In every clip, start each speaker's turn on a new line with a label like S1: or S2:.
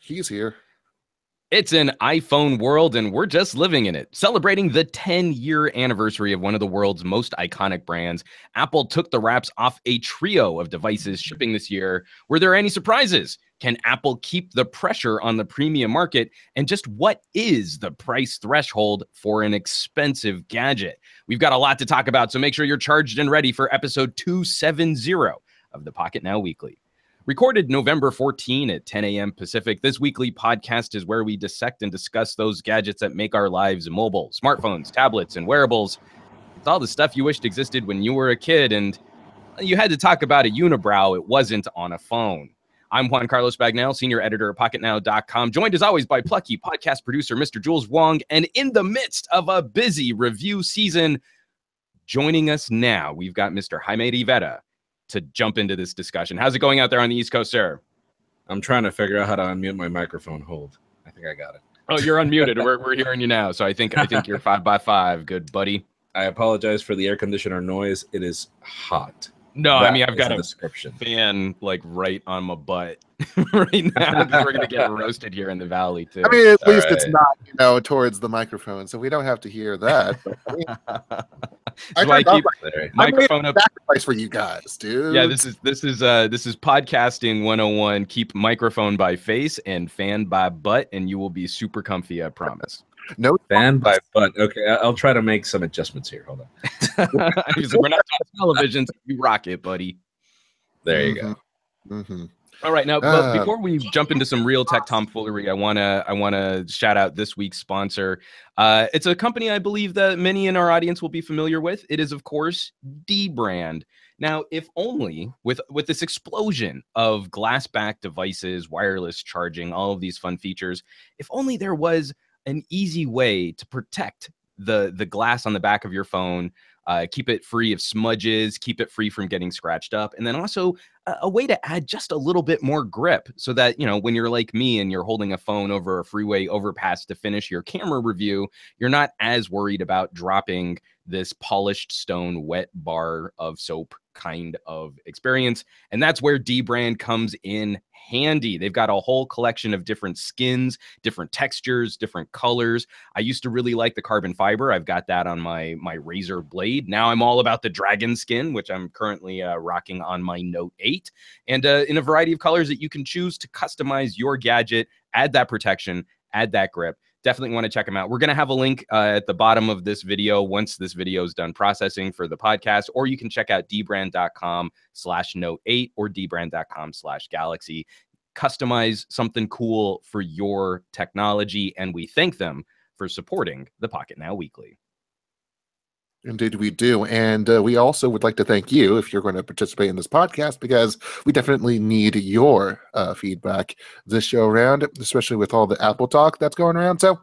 S1: He's here.
S2: It's an iPhone world, and we're just living in it. Celebrating the 10-year anniversary of one of the world's most iconic brands, Apple took the wraps off a trio of devices shipping this year. Were there any surprises? Can Apple keep the pressure on the premium market? And just what is the price threshold for an expensive gadget? We've got a lot to talk about, so make sure you're charged and ready for episode 270 of the Pocketnow Weekly. Recorded November 14 at 10 a.m. Pacific, this weekly podcast is where we dissect and discuss those gadgets that make our lives mobile. Smartphones, tablets, and wearables. It's all the stuff you wished existed when you were a kid, and you had to talk about a unibrow. It wasn't on a phone. I'm Juan Carlos Bagnell, senior editor at Pocketnow.com, joined as always by plucky podcast producer Mr. Jules Wong, and in the midst of a busy review season, joining us now, we've got Mr. Jaime Rivera to jump into this discussion. How's it going out there on the East Coast, sir?
S3: I'm trying to figure out how to unmute my microphone. Hold. I think I got it.
S2: Oh, you're unmuted. We're hearing you now. So I think you're 5x5. Good, buddy.
S3: I apologize for the air conditioner noise. It is hot.
S2: No,
S3: That
S2: I mean, I've got a
S3: description.
S2: fan like right on my butt right now because we're going to get roasted here in the valley, too.
S1: I mean, at least
S3: right.
S1: it's not, towards the microphone, so we don't have to hear that. But,
S2: I keep microphone up.
S1: Sacrifice for you guys, dude.
S2: Yeah, this is podcasting 101. Keep microphone by face and fan by butt, and you will be super comfy, I promise.
S1: No
S3: fan by butt. Okay, I'll try to make some adjustments here. Hold on.
S2: We're not on television, so you rock it, buddy.
S3: There you go.
S1: Mm-hmm.
S2: All right, now, but before we jump into some real tech tomfoolery, I wanna shout out this week's sponsor. It's a company I believe that many in our audience will be familiar with. It is, of course, dbrand. Now, if only with this explosion of glass-backed devices, wireless charging, all of these fun features, if only there was an easy way to protect the glass on the back of your phone, keep it free of smudges, keep it free from getting scratched up, and then also a way to add just a little bit more grip so that, when you're like me and you're holding a phone over a freeway overpass to finish your camera review, you're not as worried about dropping this polished stone wet bar of soap kind of experience. And that's where dbrand comes in handy. They've got a whole collection of different skins, different textures, different colors. I used to really like the carbon fiber. I've got that on my Razor Blade. Now I'm all about the dragon skin, which I'm currently rocking on my Note 8. And in a variety of colors that you can choose to customize your gadget, add that protection, add that grip. Definitely want to check them out. We're going to have a link at the bottom of this video once this video is done processing for the podcast, or you can check out dbrand.com/note8 or dbrand.com/galaxy. Customize something cool for your technology, and we thank them for supporting the Pocketnow Weekly.
S1: Indeed, we do. And we also would like to thank you if you're going to participate in this podcast, because we definitely need your feedback this show around, especially with all the Apple talk that's going around. So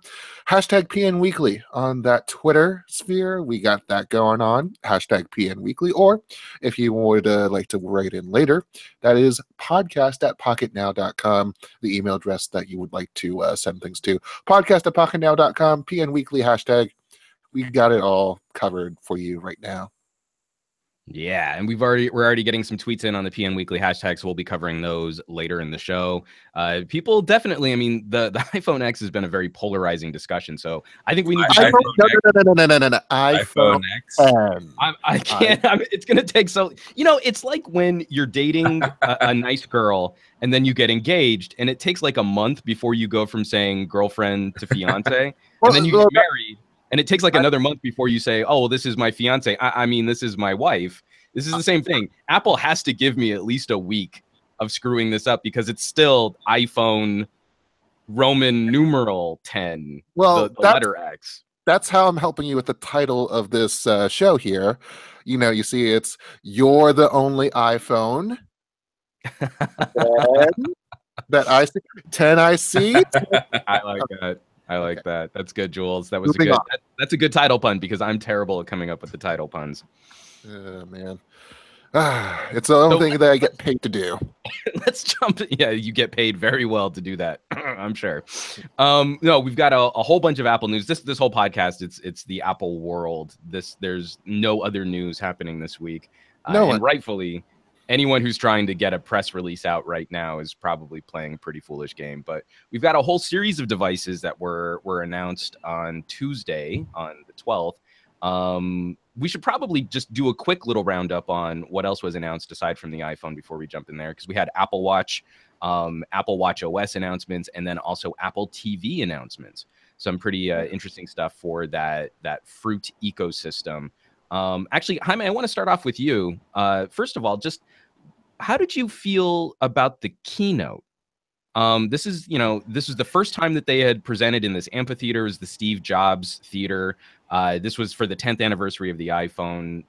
S1: hashtag PN Weekly on that Twitter sphere. We got that going on. Hashtag PN Weekly. Or if you would like to write in later, that is podcast@pocketnow.com, the email address that you would like to send things to. Podcast@pocketnow.com, PN Weekly hashtag. We got it all covered for you right now.
S2: Yeah, and we're already getting some tweets in on the PN Weekly hashtag, so we'll be covering those later in the show. People definitely, I mean, the iPhone X has been a very polarizing discussion, so I think we need to
S1: no. iPhone X.
S2: I can't. It's gonna take so. It's like when you're dating a nice girl and then you get engaged, and it takes like a month before you go from saying girlfriend to fiance, and then you get married. And it takes like another month before you say, oh, well, this is my fiance. I mean, this is my wife. This is the same thing. Apple has to give me at least a week of screwing this up because it's still iPhone Roman numeral 10,
S1: well,
S2: the letter X.
S1: That's how I'm helping you with the title of this show here. You see, it's You're the Only iPhone. That I see. 10 I see.
S2: I like that. I like that. That's good, Jules. That was that's a good title pun because I'm terrible at coming up with the title puns.
S1: Oh, man. It's the only thing that I get paid to do.
S2: Let's jump. Yeah, you get paid very well to do that. I'm sure. No, we've got a whole bunch of Apple news. This whole podcast, it's the Apple world. There's no other news happening this week. And rightfully, anyone who's trying to get a press release out right now is probably playing a pretty foolish game. But we've got a whole series of devices that were announced on Tuesday, on the 12th. We should probably just do a quick little roundup on what else was announced aside from the iPhone before we jump in there, because we had Apple Watch OS announcements, and then also Apple TV announcements. Some pretty interesting stuff for that fruit ecosystem. Actually, Jaime, I want to start off with you. First of all, just how did you feel about the keynote? This is the first time that they had presented in this amphitheater. It was the Steve Jobs Theater. This was for the 10th anniversary of the iPhone.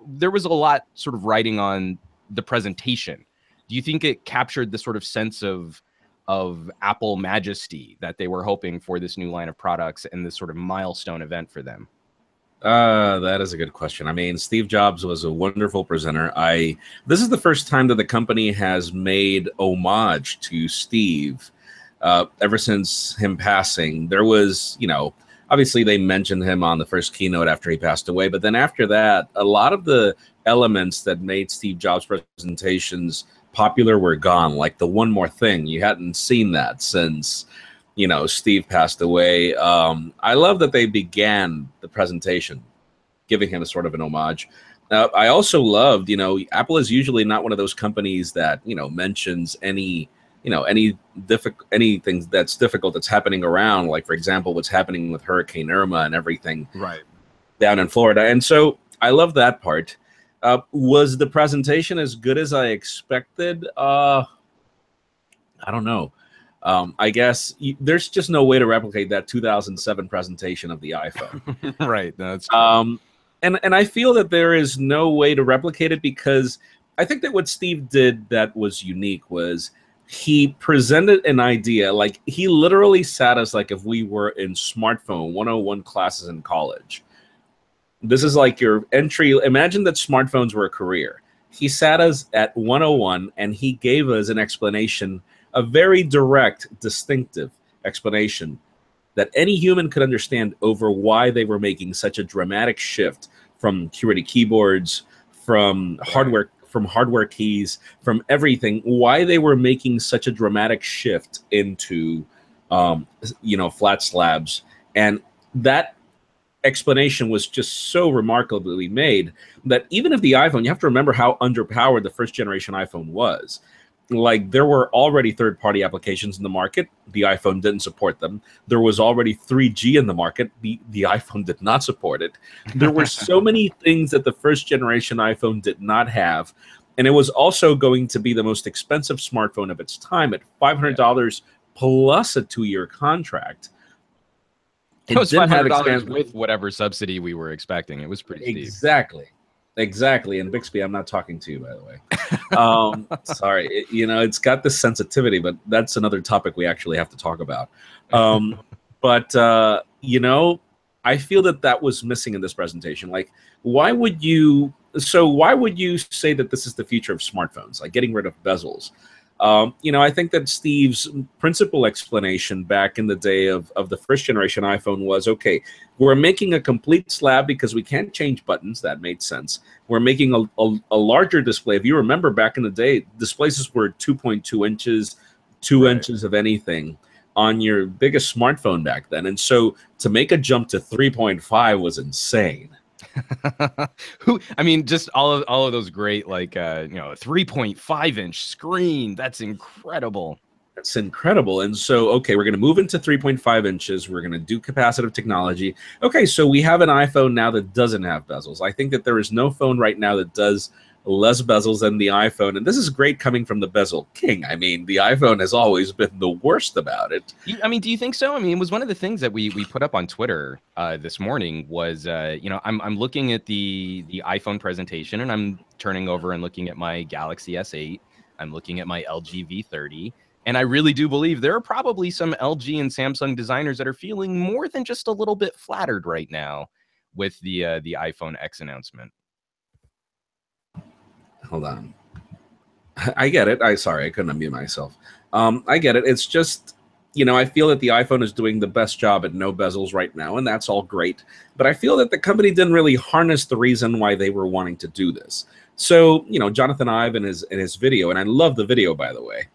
S2: There was a lot sort of writing on the presentation. Do you think it captured the sort of sense of Apple majesty that they were hoping for this new line of products and this sort of milestone event for them?
S3: That is a good question. I mean, Steve Jobs was a wonderful presenter. This is the first time that the company has made homage to Steve ever since him passing. There was, obviously they mentioned him on the first keynote after he passed away, but then after that, a lot of the elements that made Steve Jobs' presentations popular were gone. Like the one more thing, you hadn't seen that since Steve passed away. I love that they began the presentation giving him a sort of an homage. I also loved, Apple is usually not one of those companies that, mentions anything that's difficult that's happening around. Like, for example, what's happening with Hurricane Irma and everything down in Florida. And so I love that part. Was the presentation as good as I expected? I don't know. I guess there's just no way to replicate that 2007 presentation of the iPhone.
S2: Right. That's
S3: and I feel that there is no way to replicate it, because I think that what Steve did that was unique was he presented an idea. Like, he literally sat us like if we were in smartphone 101 classes in college. This is like your entry. Imagine that smartphones were a career. He sat us at 101 and he gave us an explanation, a very direct, distinctive explanation that any human could understand over why they were making such a dramatic shift from QWERTY keyboards, from hardware keys, from everything, why they were making such a dramatic shift into, flat slabs. And that explanation was just so remarkably made that even if the iPhone, you have to remember how underpowered the first generation iPhone was. Like, there were already third-party applications in the market. The iPhone didn't support them. There was already 3G in the market. The iPhone did not support it. There were so many things that the first-generation iPhone did not have. And it was also going to be the most expensive smartphone of its time at $500 plus a 2-year contract.
S2: It was $500 with whatever subsidy we were expecting. It was pretty steep.
S3: Exactly. And Bixby, I'm not talking to you, by the way. Sorry. It's got this sensitivity, but that's another topic we actually have to talk about. But I feel that was missing in this presentation. Like, why would you say that this is the future of smartphones, like getting rid of bezels? I think that Steve's principal explanation back in the day of the first generation iPhone was, okay, we're making a complete slab because we can't change buttons. That made sense. We're making a larger display. If you remember back in the day, displays were 2.2 inches, 2 inches of anything on your biggest smartphone back then. And so to make a jump to 3.5 was insane.
S2: Just all of those great, like, 3.5-inch screen. That's incredible.
S3: That's incredible. And so, okay, we're going to move into 3.5 inches. We're going to do capacitive technology. Okay, so we have an iPhone now that doesn't have bezels. I think that there is no phone right now that does less bezels than the iPhone. And this is great coming from the bezel king. I mean, the iPhone has always been the worst about it.
S2: Do you think so? It was one of the things that we put up on Twitter this morning was, I'm looking at the iPhone presentation, and I'm turning over and looking at my Galaxy S8. I'm looking at my LG V30. And I really do believe there are probably some LG and Samsung designers that are feeling more than just a little bit flattered right now with the iPhone X announcement.
S3: Hold on. I get it. Sorry, I couldn't unmute myself. I get it. It's just, I feel that the iPhone is doing the best job at no bezels right now, and that's all great. But I feel that the company didn't really harness the reason why they were wanting to do this. So, Jonathan Ive in his video, and I love the video, by the way.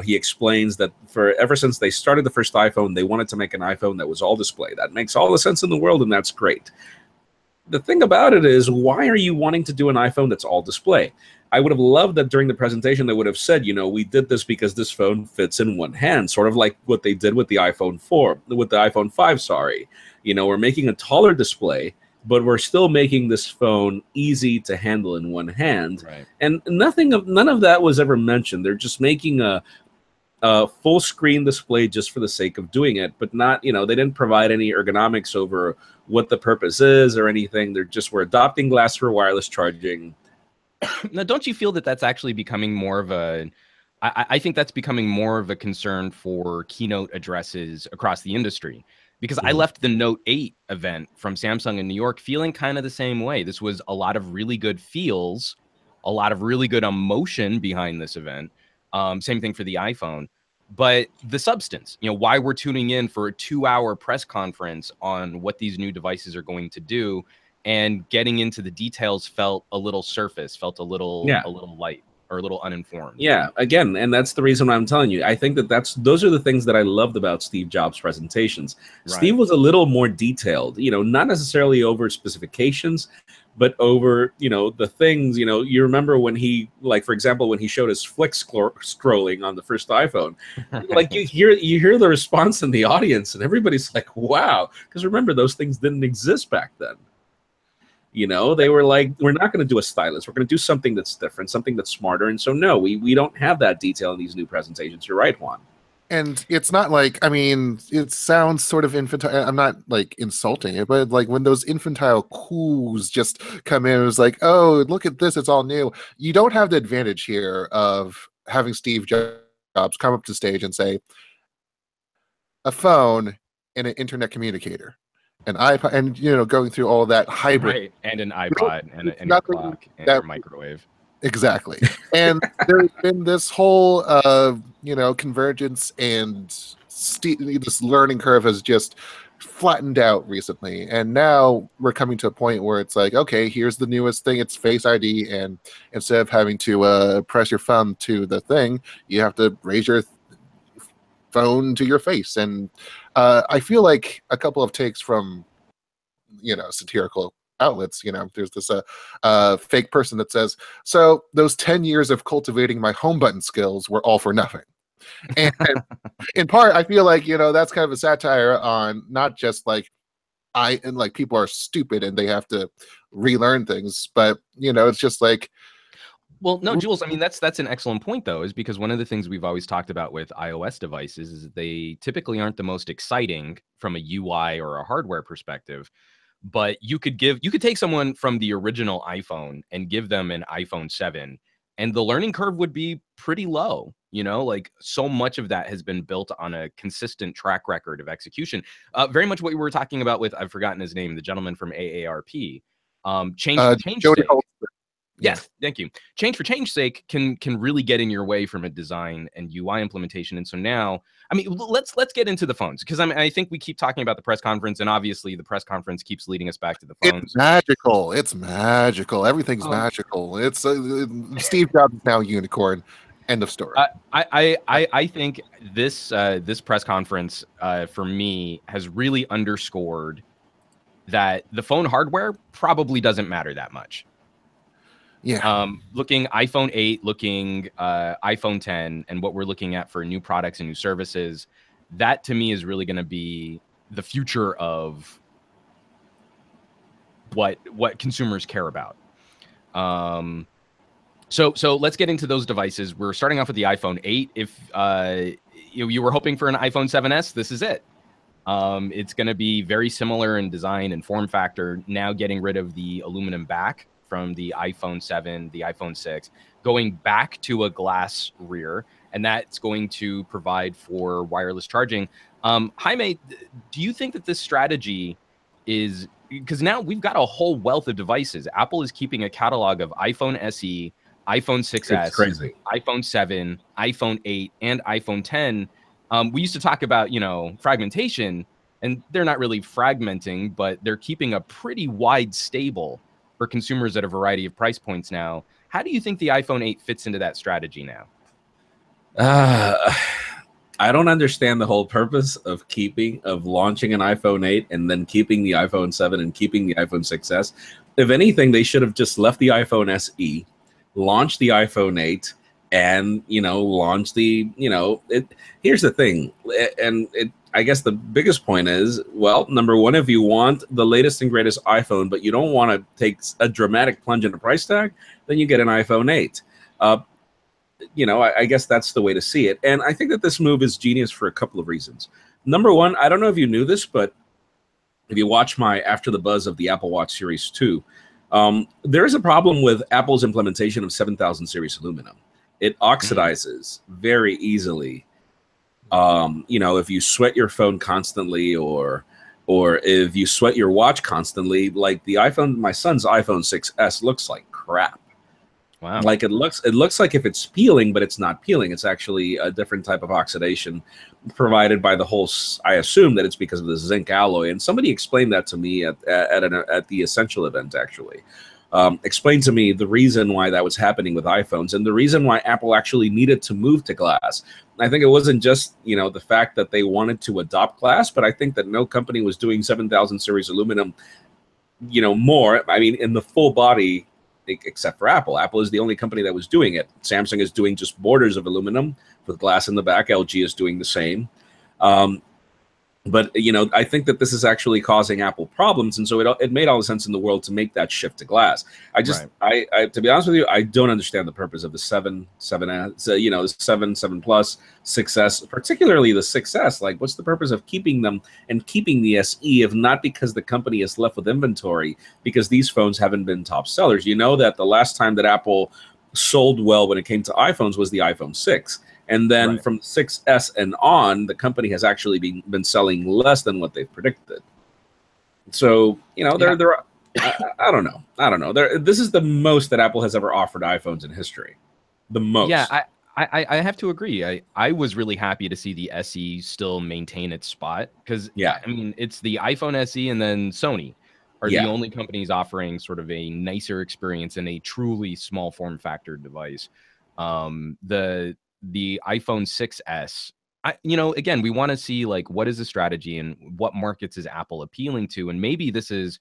S3: He explains that ever since they started the first iPhone, they wanted to make an iPhone that was all display. That makes all the sense in the world, and that's great. The thing about it is, why are you wanting to do an iPhone that's all display? I would have loved that during the presentation they would have said, we did this because this phone fits in one hand, sort of like what they did with the iPhone 5, sorry. We're making a taller display, but we're still making this phone easy to handle in one hand.
S2: Right.
S3: And none of that was ever mentioned. They're just making a full screen display just for the sake of doing it, but not, they didn't provide any ergonomics over what the purpose is or anything. We're adopting glass for wireless charging.
S2: Now, don't you feel that that's actually becoming more of I think that's becoming more of a concern for keynote addresses across the industry? Because I left the Note 8 event from Samsung in New York feeling kind of the same way. This was a lot of really good feels, a lot of really good emotion behind this event. Same thing for the iPhone. But the substance, why we're tuning in for a 2-hour press conference on what these new devices are going to do, and getting into the details felt a little surface, felt a little light, or a little uninformed.
S3: Yeah, again, and that's the reason why I'm telling you. I think those are the things that I loved about Steve Jobs' presentations. Right. Steve was a little more detailed, not necessarily over specifications, but over, the things, you remember when he, like, for example, when he showed his flick scrolling on the first iPhone, like you hear the response in the audience and everybody's like, wow, because remember, those things didn't exist back then. They were like, we're not going to do a stylus. We're going to do something that's different, something that's smarter. And so, no, we don't have that detail in these new presentations. You're right, Juan.
S1: And it's not like, it sounds sort of infantile. I'm not like insulting it, but like when those infantile coos just come in, it was like, oh, look at this, it's all new. You don't have the advantage here of having Steve Jobs come up to stage and say, a phone and an internet communicator. An iPod, and going through all that hybrid,
S2: right? And an iPod, and a clock, and a microwave.
S1: Exactly. And there's been this whole, convergence, and this learning curve has just flattened out recently. And now we're coming to a point where it's like, okay, here's the newest thing. It's Face ID, and instead of having to press your thumb to the thing, you have to raise your phone to your face. And I feel like a couple of takes from satirical outlets, there's this fake person that says, so those 10 years of cultivating my home button skills were all for nothing. And in part, I feel like that's kind of a satire on not just like people are stupid and they have to relearn things, but it's just like,
S2: well, no, Jules, that's an excellent point, though, is because one of the things we've always talked about with iOS devices is they typically aren't the most exciting from a UI or a hardware perspective. But you could take someone from the original iPhone and give them an iPhone 7, and the learning curve would be pretty low. Like so much of that has been built on a consistent track record of execution. Very much what we were talking about with, I've forgotten his name, the gentleman from AARP. Change sake. Yes, thank you. Change for change's sake can really get in your way from a design and UI implementation. And so now, let's get into the phones, because I think we keep talking about the press conference, and obviously the press conference keeps leading us back to the phones.
S1: It's magical. It's magical. Everything's magical. It's Steve Jobs is now a unicorn. End of story.
S2: I think this press conference for me has really underscored that the phone hardware probably doesn't matter that much.
S1: Yeah.
S2: Looking iPhone 8, looking iPhone 10, and what we're looking at for new products and new services, that to me is really going to be the future of what consumers care about. So let's get into those devices. We're starting off with the iPhone 8. If you were hoping for an iPhone 7s, this is it. It's going to be very similar in design and form factor, now getting rid of the aluminum back from the iPhone 7, the iPhone 6, going back to a glass rear, and that's going to provide for wireless charging. Jaime, do you think that this strategy is, because now we've got a whole wealth of devices. Apple is keeping a catalog of iPhone SE, iPhone 6s, iPhone 7, iPhone 8, and iPhone 10. We used to talk about, fragmentation, and they're not really fragmenting, but they're keeping a pretty wide stable for consumers at a variety of price points now. How do you think the iPhone 8 fits into that strategy now?
S3: I don't understand the whole purpose of launching an iPhone 8 and then keeping the iPhone 7 and keeping the iPhone 6s. If anything, they should have just left the iPhone SE, launched the iPhone 8, and launched the here's the thing, and I guess the biggest point is, well, number one, if you want the latest and greatest iPhone, but you don't want to take a dramatic plunge in the price tag, then you get an iPhone 8. I guess that's the way to see it. And I think that this move is genius for a couple of reasons. Number one, I don't know if you knew this, but if you watch my After the Buzz of the Apple Watch Series 2, there is a problem with Apple's implementation of 7000 series aluminum. It oxidizes very easily. If you sweat your phone constantly or if you sweat your watch constantly, like my son's iPhone 6s looks like crap.
S2: Wow.
S3: Like it looks like if it's peeling, but it's not peeling. It's actually a different type of oxidation provided by I assume that it's because of the zinc alloy. And somebody explained that to me at the Essential event, actually. Explained to me the reason why that was happening with iPhones and the reason why Apple actually needed to move to glass. I think it wasn't just, the fact that they wanted to adopt glass, but I think that no company was doing 7000 series aluminum, more. I mean, in the full body, except for Apple. Apple is the only company that was doing it. Samsung is doing just borders of aluminum with glass in the back. LG is doing the same. But I think that this is actually causing Apple problems, and so it made all the sense in the world to make that shift to glass. I to be honest with you, I don't understand the purpose of the 7 Plus, 6S, particularly the 6S. Like, what's the purpose of keeping them and keeping the SE if not because the company is left with inventory because these phones haven't been top sellers? You know that the last time that Apple sold well when it came to iPhones was the iPhone 6. And then from 6S and on, the company has actually been selling less than what they've predicted. So, I don't know. This is the most that Apple has ever offered iPhones in history. The most.
S2: Yeah, I have to agree. I was really happy to see the SE still maintain its spot because, I mean, it's the iPhone SE and then Sony are the only companies offering sort of a nicer experience in a truly small form factor device. The iPhone 6S, again, we want to see like what is the strategy and what markets is Apple appealing to, and maybe this is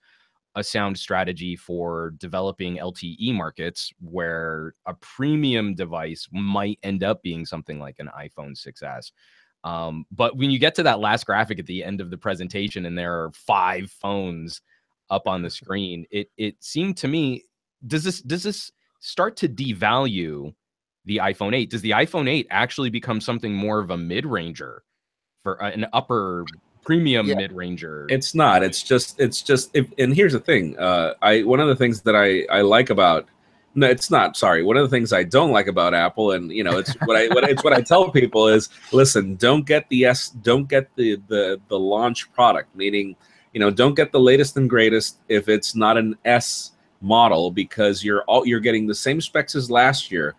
S2: a sound strategy for developing LTE markets where a premium device might end up being something like an iPhone 6S. But when you get to that last graphic at the end of the presentation and there are 5 phones up on the screen, it seemed to me, does this start to devalue the iPhone 8? Does the iPhone 8 actually become something more of a mid-ranger for an upper premium mid-ranger?
S3: It's not. It's just. And here's the thing. One of the things that I like about. No, it's not. Sorry. One of the things I don't like about Apple, and it's what I tell people is, listen, don't get the launch product. Meaning, don't get the latest and greatest if it's not an S model because you're getting the same specs as last year,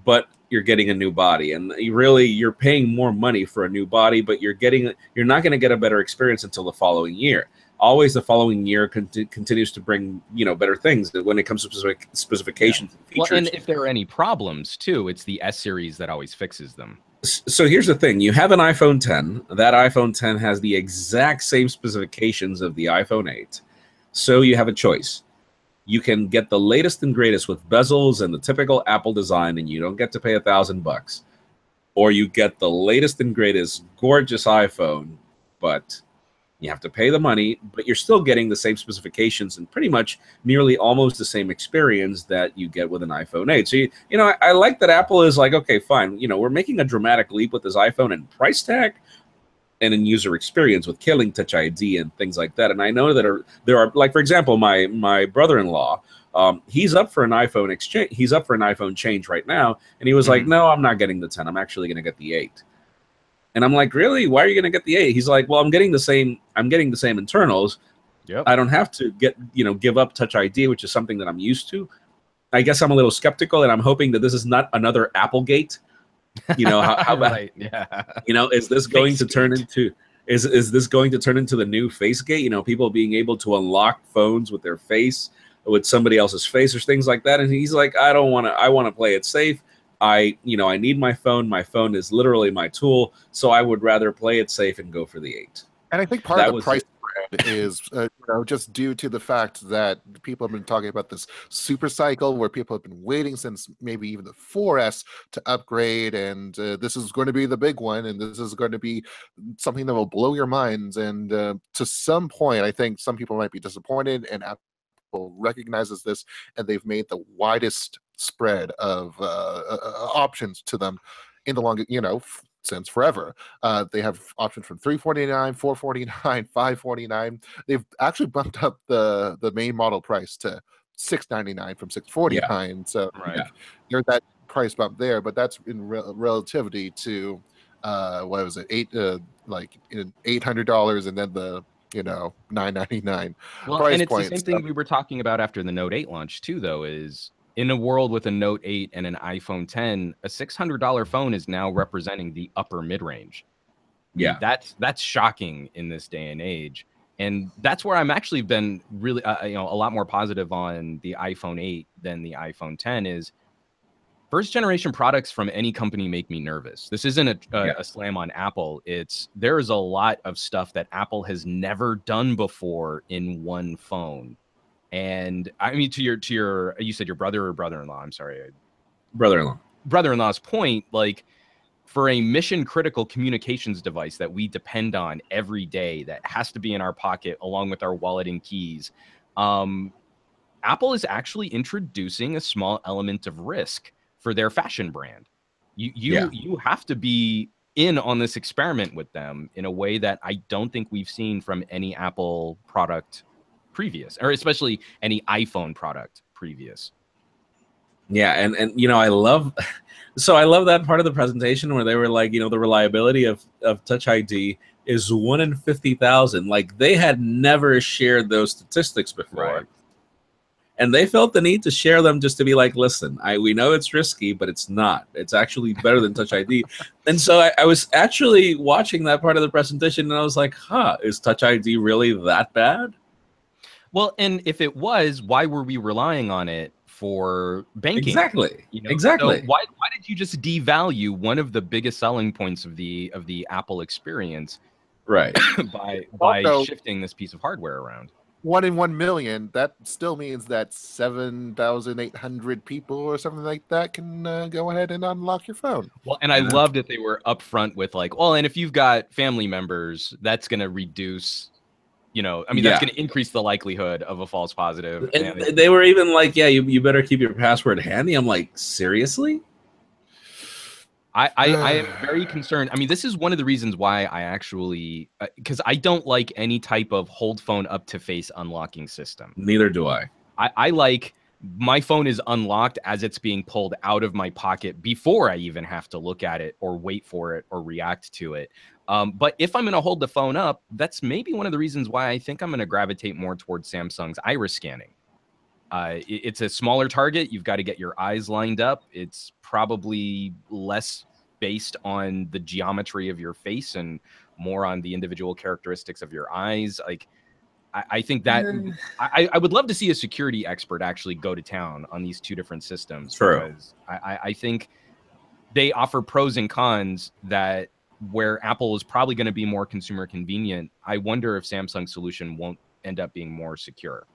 S3: but you're getting a new body, and you're paying more money for a new body, but you're not going to get a better experience until the following year. Always the following year continues to bring better things when it comes to specifications and features.
S2: Well, and if there are any problems too, it's the S series that always fixes them.
S3: So here's the thing: you have an iPhone 10. That iPhone 10 has the exact same specifications of the iPhone 8. So you have a choice. You can get the latest and greatest with bezels and the typical Apple design, and you don't get to pay $1,000. Or you get the latest and greatest gorgeous iPhone, but you have to pay the money, but you're still getting the same specifications and pretty much nearly almost the same experience that you get with an iPhone 8. So, I like that Apple is like, okay, fine. We're making a dramatic leap with this iPhone and price tag and in user experience with killing Touch ID and things like that. And I know that there are, like, for example, my brother-in-law, he's up for an iPhone exchange. He's up for an iPhone change right now. And he was like, no, I'm not getting the 10. I'm actually going to get the 8. And I'm like, really? Why are you going to get the 8? He's like, well, I'm getting the same internals.
S2: Yep.
S3: I don't have to give up Touch ID, which is something that I'm used to. I guess I'm a little skeptical, and I'm hoping that this is not another Applegate. How
S2: right, yeah.
S3: Is this going to turn into is this going to turn into the new FaceGate? People being able to unlock phones with their face with somebody else's face or things like that. And he's like, I don't want to. I want to play it safe. I need my phone. My phone is literally my tool. So I would rather play it safe and go for the 8.
S1: And I think part of the price spread is just due to the fact that people have been talking about this super cycle where people have been waiting since maybe even the 4S to upgrade, and this is going to be the big one, and this is going to be something that will blow your minds. And to some point, I think some people might be disappointed, and Apple recognizes this, and they've made the widest spread of options to them in the long, since forever. They have options from $349, $449, $549. They've actually bumped up the main model price to $699 from $649. Yeah. So there's that price bump there, but that's in relativity to what was it, $800, and then the $999
S2: well,
S1: price
S2: and it's
S1: point.
S2: The same thing we were talking about after the Note 8 launch too, though, is in a world with a Note 8 and an iPhone 10, a $600 phone is now representing the upper mid-range.
S3: Yeah,
S2: that's shocking in this day and age, and that's where I'm actually been really a lot more positive on the iPhone 8 than the iPhone 10 is. First generation products from any company make me nervous. This isn't a slam on Apple. There is a lot of stuff that Apple has never done before in one phone. And I mean, to your, you said your brother or brother-in-law? I'm sorry, brother-in-law's point. Like, for a mission critical communications device that we depend on every day, that has to be in our pocket along with our wallet and keys, Apple is actually introducing a small element of risk for their fashion brand. You have to be in on this experiment with them in a way that I don't think we've seen from any Apple product previous, or especially any iPhone product previous.
S3: Yeah, and I love that part of the presentation where they were like, the reliability of Touch ID is 1 in 50,000. Like, they had never shared those statistics before.
S2: Right.
S3: And they felt the need to share them just to be like, listen, we know it's risky, but it's not. It's actually better than Touch ID. And so I was actually watching that part of the presentation, and I was like, is Touch ID really that bad?
S2: Well, and if it was, why were we relying on it for banking?
S3: Exactly. Exactly.
S2: So why did you just devalue one of the biggest selling points of the Apple experience,
S3: right?
S2: by shifting this piece of hardware around?
S1: 1 in 1 million. That still means that 7,800 people or something like that can go ahead and unlock your phone.
S2: Well, and I love that they were upfront with like, well, and if you've got family members, that's going to reduce. That's going to increase the likelihood of a false positive.
S3: And they were even like, you better keep your password handy. I'm like, seriously?
S2: I am very concerned. I mean, this is one of the reasons why I actually, because I don't like any type of hold phone up to face unlocking system.
S3: Neither do I.
S2: I like my phone is unlocked as it's being pulled out of my pocket before I even have to look at it or wait for it or react to it. But if I'm going to hold the phone up, that's maybe one of the reasons why I think I'm going to gravitate more towards Samsung's iris scanning. It's a smaller target. You've got to get your eyes lined up. It's probably less based on the geometry of your face and more on the individual characteristics of your eyes. Like, I think that I would love to see a security expert actually go to town on these two different systems.
S3: True.
S2: Because I think they offer pros and cons that where Apple is probably going to be more consumer convenient. I wonder if Samsung's solution won't end up being more secure.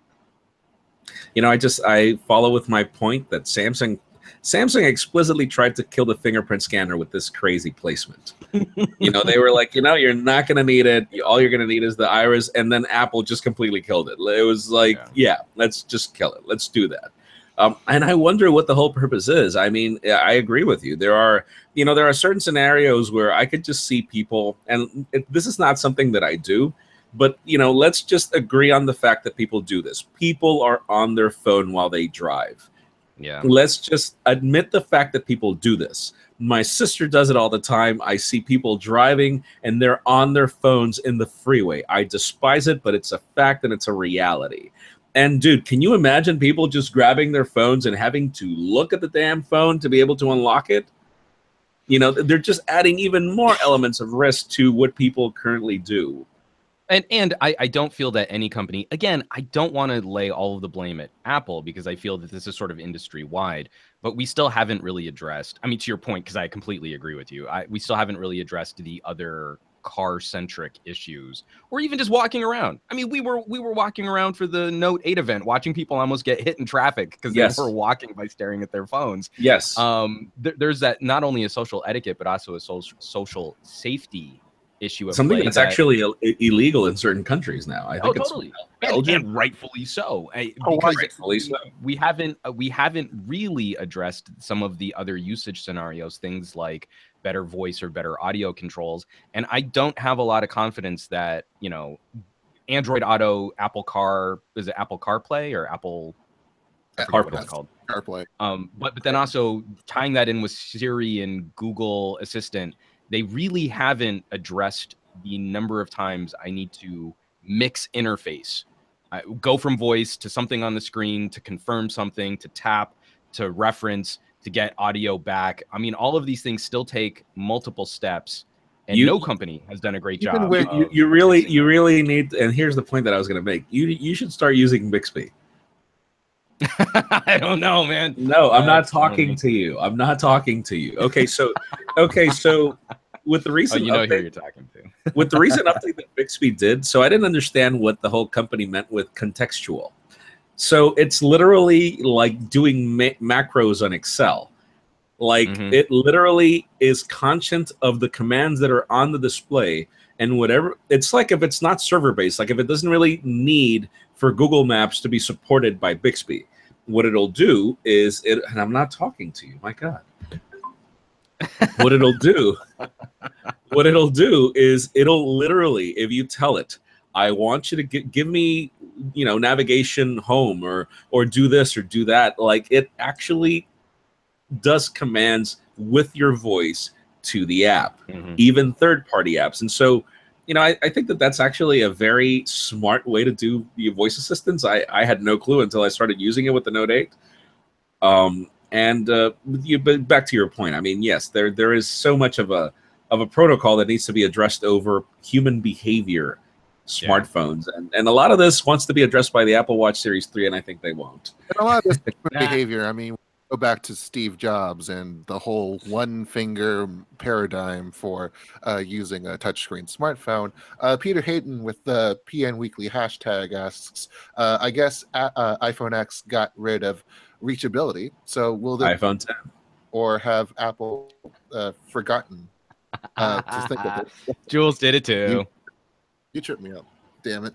S3: I follow with my point that Samsung explicitly tried to kill the fingerprint scanner with this crazy placement. They were like, you're not going to need it. All you're going to need is the iris. And then Apple just completely killed it. It was like, let's just kill it. Let's do that. And I wonder what the whole purpose is. I mean, I agree with you. There are certain scenarios where I could just see people, and this is not something that I do, but, let's just agree on the fact that people do this. People are on their phone while they drive.
S2: Yeah.
S3: Let's just admit the fact that people do this. My sister does it all the time. I see people driving and they're on their phones in the freeway. I despise it, but it's a fact and it's a reality. And dude, can you imagine people just grabbing their phones and having to look at the damn phone to be able to unlock it? They're just adding even more elements of risk to what people currently do.
S2: And I don't feel that any company, again, I don't want to lay all of the blame at Apple because I feel that this is sort of industry wide, but we still haven't really addressed, I mean, to your point, because I completely agree with you, we still haven't really addressed the other car centric issues, or even just walking around. I mean, we were walking around for the Note 8 event, watching people almost get hit in traffic because they were walking by staring at their phones.
S3: Yes.
S2: There's that, not only a social etiquette, but also a social safety issue of
S3: something that's actually illegal in certain countries now. I think
S2: totally, and rightfully so, because
S3: rightfully so.
S2: We haven't really addressed some of the other usage scenarios, things like better voice or better audio controls. And I don't have a lot of confidence that, you know, Android Auto, Apple Car, is it Apple CarPlay or Apple
S1: CarPlay?
S2: What it's called?
S1: CarPlay.
S2: But then also tying that in with Siri and Google Assistant, they really haven't addressed the number of times I need to mix interface. Go from voice to something on the screen, to confirm something, to tap, to reference, to get audio back. I mean, all of these things still take multiple steps, and no company has done a great job.
S3: You really need, and here's the point that I was going to make. You should start using Bixby.
S2: I don't know, man.
S3: No, I'm not talking to you. I'm not talking to you. Okay, so with the recent
S2: update, who you're talking to.
S3: With the recent update that Bixby did, so I didn't understand what the whole company meant with contextual. So it's literally like doing macros on Excel. Like it literally is conscious of the commands that are on the display, and whatever. It's like if it's not server based, like if it doesn't really need for Google Maps to be supported by Bixby, what it'll do is and I'm not talking to you, my God. What it'll do is it'll literally, if you tell it, I want you to give me, you know, navigation home or do this or do that, like it actually does commands with your voice to the app, even third-party apps. And so, you know, I think that that's actually a very smart way to do your voice assistants. I had no clue until I started using it with the Note 8. But back to your point, I mean, yes, there is so much of a protocol that needs to be addressed over human behavior, smartphones, and a lot of this wants to be addressed by the Apple Watch Series 3, and I think they won't.
S1: And a lot of this behavior, I mean, go back to Steve Jobs and the whole one finger paradigm for using a touchscreen smartphone. Peter Hayden with the PN Weekly hashtag asks, I guess iPhone X got rid of reachability, so will the
S3: iPhone 10
S1: or have Apple forgotten to think of it?
S2: Jules did it too.
S1: You tripped me up. Damn it.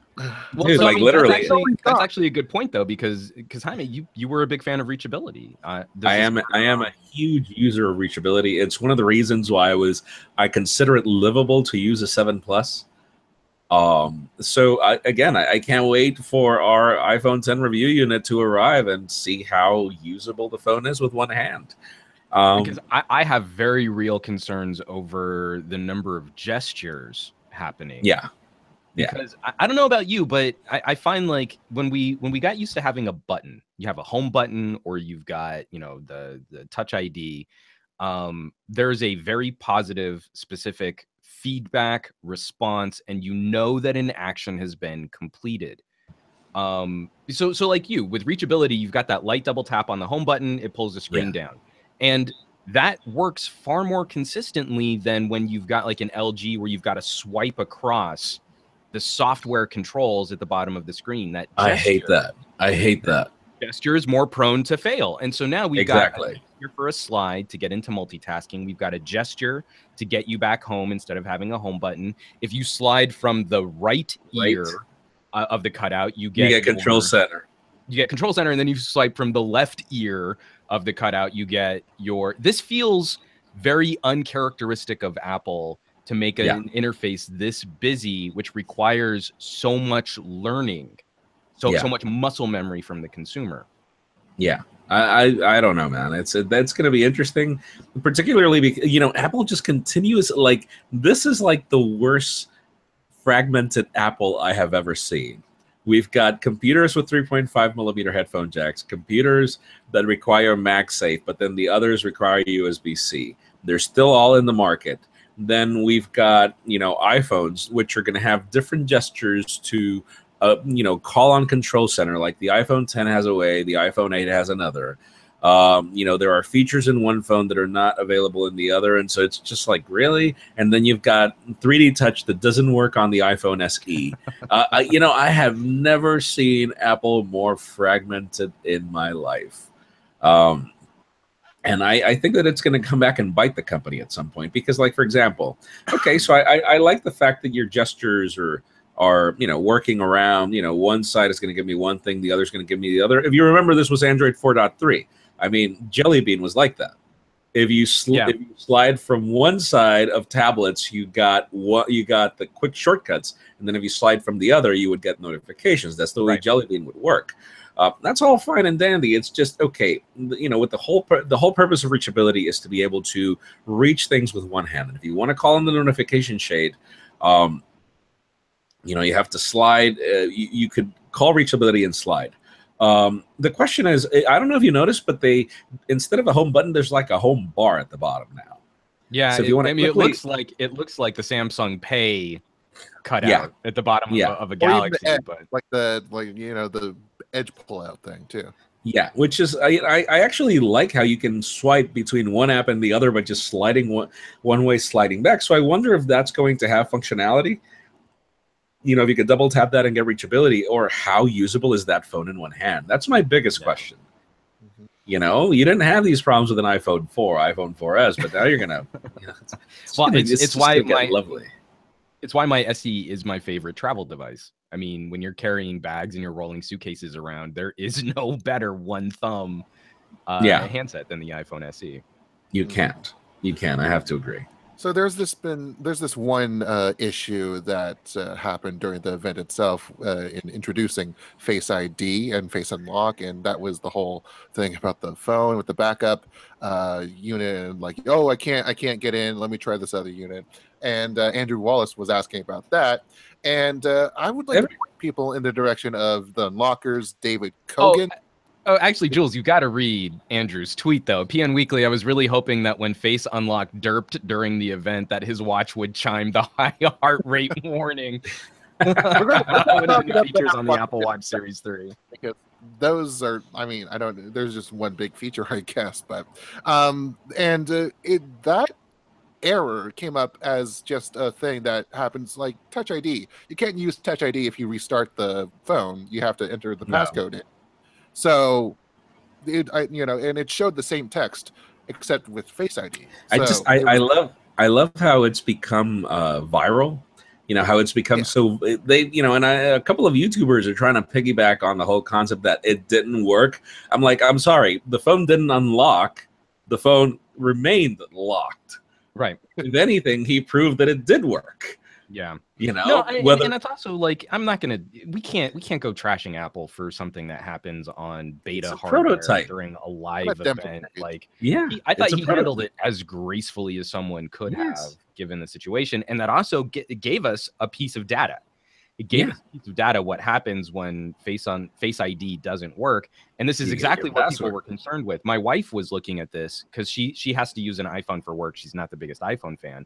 S2: Well,
S3: dude, like literally,
S2: that's actually a good point though, because Jaime, you were a big fan of reachability.
S3: I am a huge user of reachability. It's one of the reasons why I consider it livable to use a 7 Plus. So I can't wait for our iPhone 10 review unit to arrive and see how usable the phone is with one hand.
S2: Because I have very real concerns over the number of gestures happening.
S3: Yeah.
S2: Because I don't know about you, but I find like when we got used to having a button, you have a home button or you've got, you know, the Touch ID. There's a very positive, specific feedback response, and you know that an action has been completed. So like you with reachability, you've got that light double tap on the home button, it pulls the screen down, and that works far more consistently than when you've got like an LG where you've got to swipe across the software controls at the bottom of the screen. That gesture,
S3: I hate that.
S2: Gesture is more prone to fail. And so now we've got a gesture for a slide to get into multitasking. We've got a gesture to get you back home instead of having a home button. If you slide from the right ear of the cutout, you get
S3: control center.
S2: You get control center, and then you swipe from the left ear of the cutout, you get your... This feels very uncharacteristic of Apple to make an interface this busy, which requires so much learning, so much muscle memory from the consumer.
S3: Yeah, I don't know, man. That's going to be interesting, particularly because, you know, Apple just continues, like, this is like the worst fragmented Apple I have ever seen. We've got computers with 3.5 millimeter headphone jacks, computers that require MagSafe, but then the others require USB-C. They're still all in the market. Then we've got, iPhones, which are going to have different gestures to, call on control center. Like the iPhone 10 has a way, the iPhone 8 has another. There are features in one phone that are not available in the other. And so it's just like, really? And then you've got 3D touch that doesn't work on the iPhone SE. I have never seen Apple more fragmented in my life. And I think that it's going to come back and bite the company at some point because, like, for example, okay, so I like the fact that your gestures are working around. One side is going to give me one thing, the other is going to give me the other. If you remember, this was Android 4.3. I mean, Jelly Bean was like that. If you slide from one side of tablets, you got the quick shortcuts, and then if you slide from the other, you would get notifications. That's the way Jelly Bean would work. That's all fine and dandy. It's just okay. With the whole purpose of reachability is to be able to reach things with one hand. And if you want to call in the notification shade, you have to slide. You could call reachability and slide. The question is, I don't know if you noticed, but instead of a home button, there's like a home bar at the bottom now.
S2: Yeah, so if you want to, it looks like the Samsung Pay cutout at the bottom of a Galaxy, but
S1: like the edge pull-out thing too.
S3: Yeah, which is I actually like how you can swipe between one app and the other by just sliding one way, sliding back. So I wonder if that's going to have functionality. If you could double tap that and get reachability, or how usable is that phone in one hand? That's my biggest question. Mm-hmm. You didn't have these problems with an iPhone 4, iPhone 4S, but now you're gonna.
S2: It's why
S3: lovely.
S2: It's why my SE is my favorite travel device. I mean, when you're carrying bags and you're rolling suitcases around, there is no better one thumb handset than the iPhone SE.
S3: You can't. I have to agree.
S1: So there's this one issue that happened during the event itself in introducing Face ID and Face Unlock, and that was the whole thing about the phone with the backup unit, and like, oh, I can't get in. Let me try this other unit. And Andrew Wallace was asking about that, and I would like to point people in the direction of the unlockers, David Kogan.
S2: Oh, actually, Jules, you got to read Andrew's tweet, though. PN Weekly, I was really hoping that when Face Unlock derped during the event, that his watch would chime the high heart rate warning. Features on the Apple Watch Series 3.
S1: Because those are, there's just one big feature, I guess. But, that error came up as just a thing that happens like Touch ID. You can't use Touch ID if you restart the phone. You have to enter the passcode in. So, and it showed the same text except with Face ID. So
S3: I love how it's become viral. How it's become so and a couple of YouTubers are trying to piggyback on the whole concept that it didn't work. I'm like, I'm sorry, the phone didn't unlock, the phone remained locked.
S2: Right.
S3: If anything, he proved that it did work.
S2: Yeah.
S3: And
S2: it's also like, we can't go trashing Apple for something that happens on beta hardware
S3: prototype
S2: during a live event. Like,
S3: I
S2: thought he handled it as gracefully as someone could have given the situation. And that also gave us a piece of data. It gave us a piece of data what happens when Face ID doesn't work. And this is exactly what people were concerned with. My wife was looking at this because she has to use an iPhone for work. She's not the biggest iPhone fan.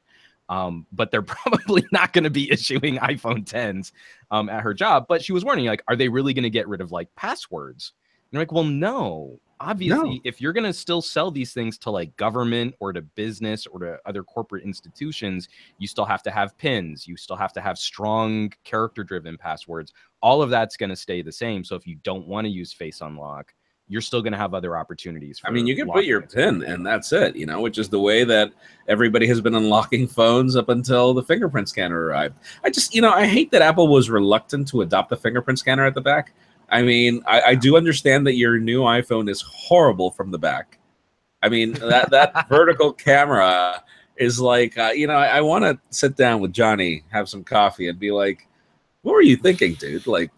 S2: But they're probably not going to be issuing iPhone 10s at her job. But she was warning, like, are they really going to get rid of like passwords? And I'm like, well, no. Obviously, if you're going to still sell these things to like government or to business or to other corporate institutions, you still have to have PINs. You still have to have strong character-driven passwords. All of that's going to stay the same. So if you don't want to use Face Unlock, you're still going to have other opportunities.
S3: You can put your PIN and that's it, which is the way that everybody has been unlocking phones up until the fingerprint scanner arrived. I just, I hate that Apple was reluctant to adopt the fingerprint scanner at the back. I do understand that your new iPhone is horrible from the back. That vertical camera is like, I want to sit down with Johnny, have some coffee and be like, what were you thinking, dude? Like,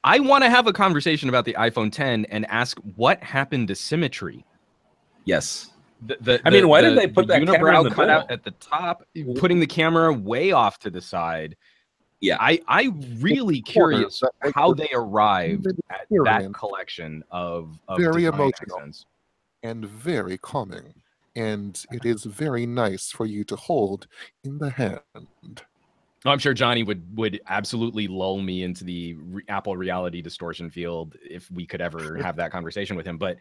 S2: I want to have a conversation about the iPhone 10 and ask what happened to symmetry.
S3: Yes.
S2: Why did they put that unibrow cutout at the top, putting the camera way off to the side?
S3: Yeah,
S2: I really curious how they arrived at that collection of
S1: very emotional accents. And very calming. and it is very nice for you to hold in the hand.
S2: Oh, I'm sure Johnny would absolutely lull me into the Apple reality distortion field if we could ever have that conversation with him. But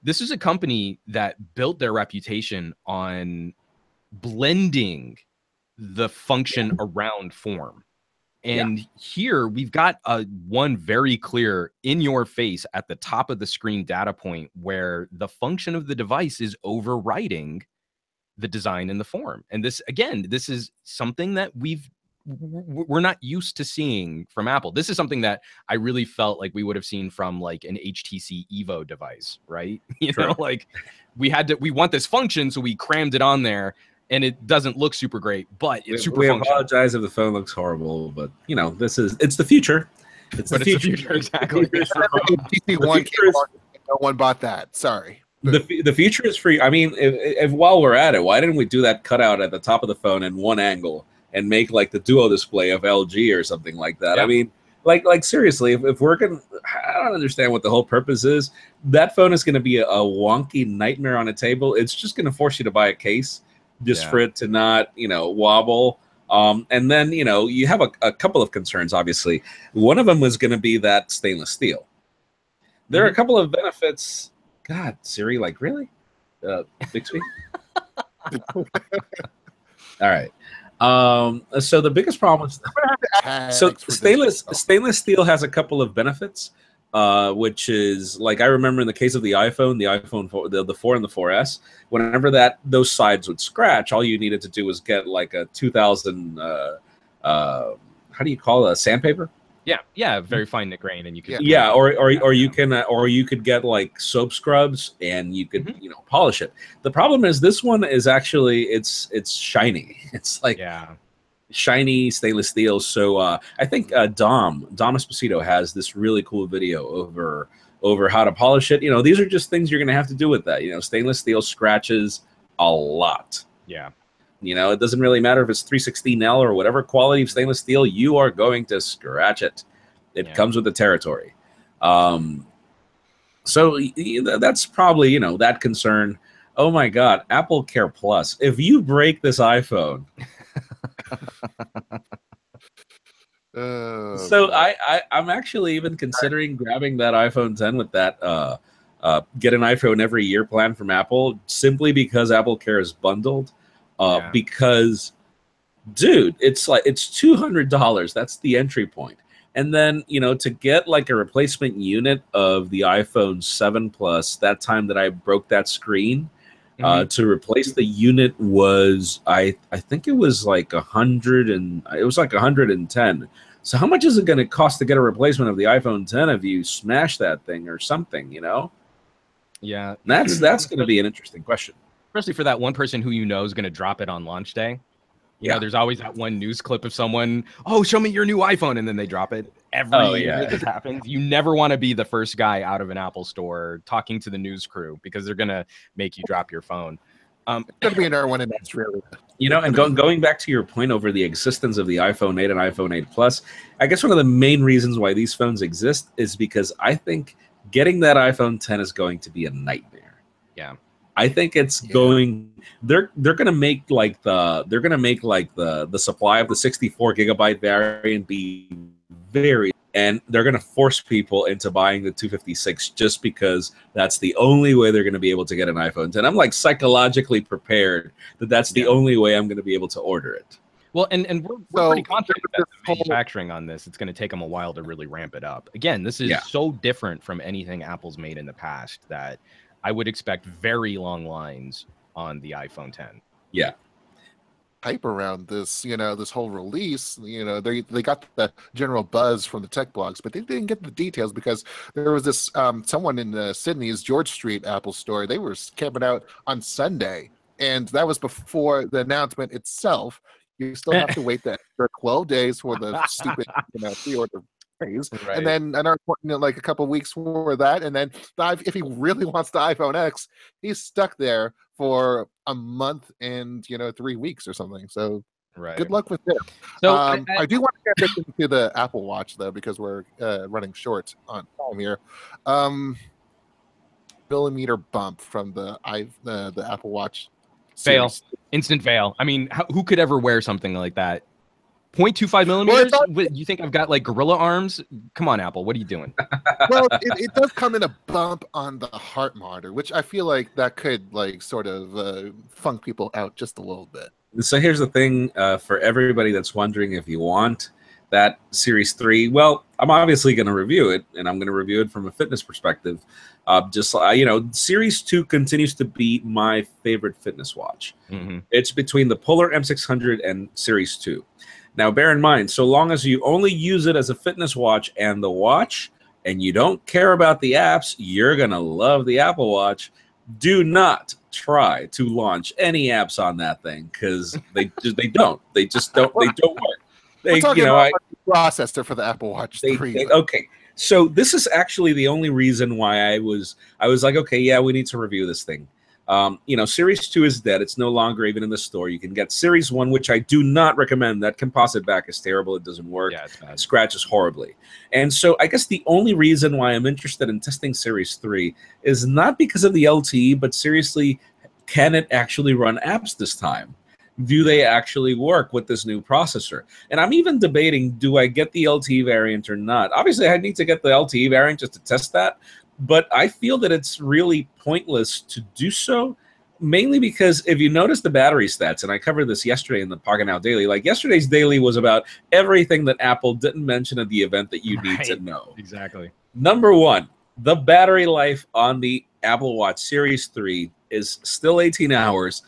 S2: this is a company that built their reputation on blending the function around form. And here we've got one very clear in your face at the top of the screen data point where the function of the device is overriding the design and the form. And this, again, this is something that we're not used to seeing from Apple. This is something that I really felt like we would have seen from like an HTC Evo device, right? You know, like we want this function, so we crammed it on there. And it doesn't look super great, but it's super functional.
S3: We apologize if the phone looks horrible, but you know, it's the future.
S2: It's the future, exactly.
S1: No one bought that. Sorry.
S3: The future is free. I mean, if while we're at it, why didn't we do that cutout at the top of the phone in one angle and make like the duo display of LG or something like that? Yeah. I mean, like seriously, if we're gonna, I don't understand what the whole purpose is. That phone is going to be a wonky nightmare on a table. It's just going to force you to buy a case. Just for it to not, you know, wobble. And then, you know, you have a couple of concerns, obviously. One of them was going to be that stainless steel. There are a couple of benefits. God, Siri, like, really? Bixby? All right. So the biggest problem is... So stainless steel has a couple of benefits. Which is like I remember in the case of the iPhone 4, the 4 and the 4S, whenever those sides would scratch, all you needed to do was get like a 2000 how do you call it, sandpaper?
S2: Yeah, very fine grain, and you could
S3: or you could get like soap scrubs and you could you know polish it. The problem is this one is actually it's shiny. It's like shiny stainless steel. So I think Dom Esposito has this really cool video over how to polish it. You know, these are just things you're going to have to do with that. You know, stainless steel scratches a lot.
S2: Yeah.
S3: You know, it doesn't really matter if it's 316L or whatever quality of stainless steel, you are going to scratch it. It comes with the territory. So that's probably, you know, that concern. Oh my God, Apple Care Plus. If you break this iPhone... So I'm actually even considering grabbing that iPhone 10 with that get an iPhone every year plan from Apple, simply because Apple Care is bundled. Because, dude, it's $200. That's the entry point. And then, you know, to get like a replacement unit of the iPhone 7 Plus, that time that I broke that screen, to replace the unit was I think it was like 110. So how much is it going to cost to get a replacement of the iPhone 10 if you smash that thing or something, you know?
S2: Yeah,
S3: that's going to be an interesting question,
S2: especially for that one person who you know is going to drop it on launch day. You know, there's always that one news clip of someone, oh, show me your new iPhone, and then they drop it. Every year this happens. You never want to be the first guy out of an Apple store talking to the news crew because they're going to make you drop your phone.
S1: It's going to be another one in Australia.
S3: You know, and going back to your point over the existence of the iPhone 8 and iPhone 8 Plus, I guess one of the main reasons why these phones exist is because I think getting that iPhone 10 is going to be a nightmare.
S2: Yeah.
S3: I think it's going. They're gonna make like the supply of the 64 gigabyte variant be very, and they're gonna force people into buying the 256 just because that's the only way they're gonna be able to get an iPhone 10. I'm like psychologically prepared that that's the only way I'm gonna be able to order it.
S2: Well, and we're pretty confident that the manufacturing on this, it's going to take them a while to really ramp it up. Again, this is so different from anything Apple's made in the past that I would expect very long lines on the iPhone 10.
S3: Yeah.
S1: Hype around this, you know, this whole release, you know, they got the general buzz from the tech blogs, but they didn't get the details because there was this someone in Sydney's George Street Apple store. They were camping out on Sunday, and that was before the announcement itself. You still have to wait that for 12 days for the stupid, you know, pre-order phase, and then like a couple of weeks for that, and then if he really wants the iPhone X, he's stuck there for a month and 3 weeks or something. So good luck with it. So I do want to get into the Apple Watch though, because we're running short on time here. millimeter bump from the Apple Watch
S2: Fail.
S1: series.
S2: Instant fail. I mean, who could ever wear something like that? 0.25 millimeters? You think I've got like gorilla arms? Come on, Apple. What are you doing?
S1: Well, it does come in a bump on the heart monitor, which I feel like that could like sort of funk people out just a little bit.
S3: So here's the thing for everybody that's wondering if you want that Series 3. Well, I'm obviously going to review it, and I'm going to review it from a fitness perspective. Series 2 continues to be my favorite fitness watch.
S2: Mm-hmm.
S3: It's between the Polar M600 and Series 2. Now, bear in mind, so long as you only use it as a fitness watch and the watch, and you don't care about the apps, you're going to love the Apple Watch. Do not try to launch any apps on that thing, because they don't work.
S1: We're talking about the processor for the Apple Watch 3.
S3: Okay, so this is actually the only reason why I was like, okay, yeah, we need to review this thing. Series 2 is dead. It's no longer even in the store. You can get Series 1, which I do not recommend. That composite back is terrible. It doesn't work.
S2: Yeah, it's bad.
S3: It scratches horribly. And so I guess the only reason why I'm interested in testing Series 3 is not because of the LTE, but seriously, can it actually run apps this time? Do they actually work with this new processor? And I'm even debating, do I get the LTE variant or not? Obviously, I need to get the LTE variant just to test that. But I feel that it's really pointless to do so, mainly because if you notice the battery stats, and I covered this yesterday in the Pocketnow Daily, like yesterday's daily was about everything that Apple didn't mention at the event that you need to know.
S2: Exactly.
S3: Number one, the battery life on the Apple Watch Series 3 is still 18 hours.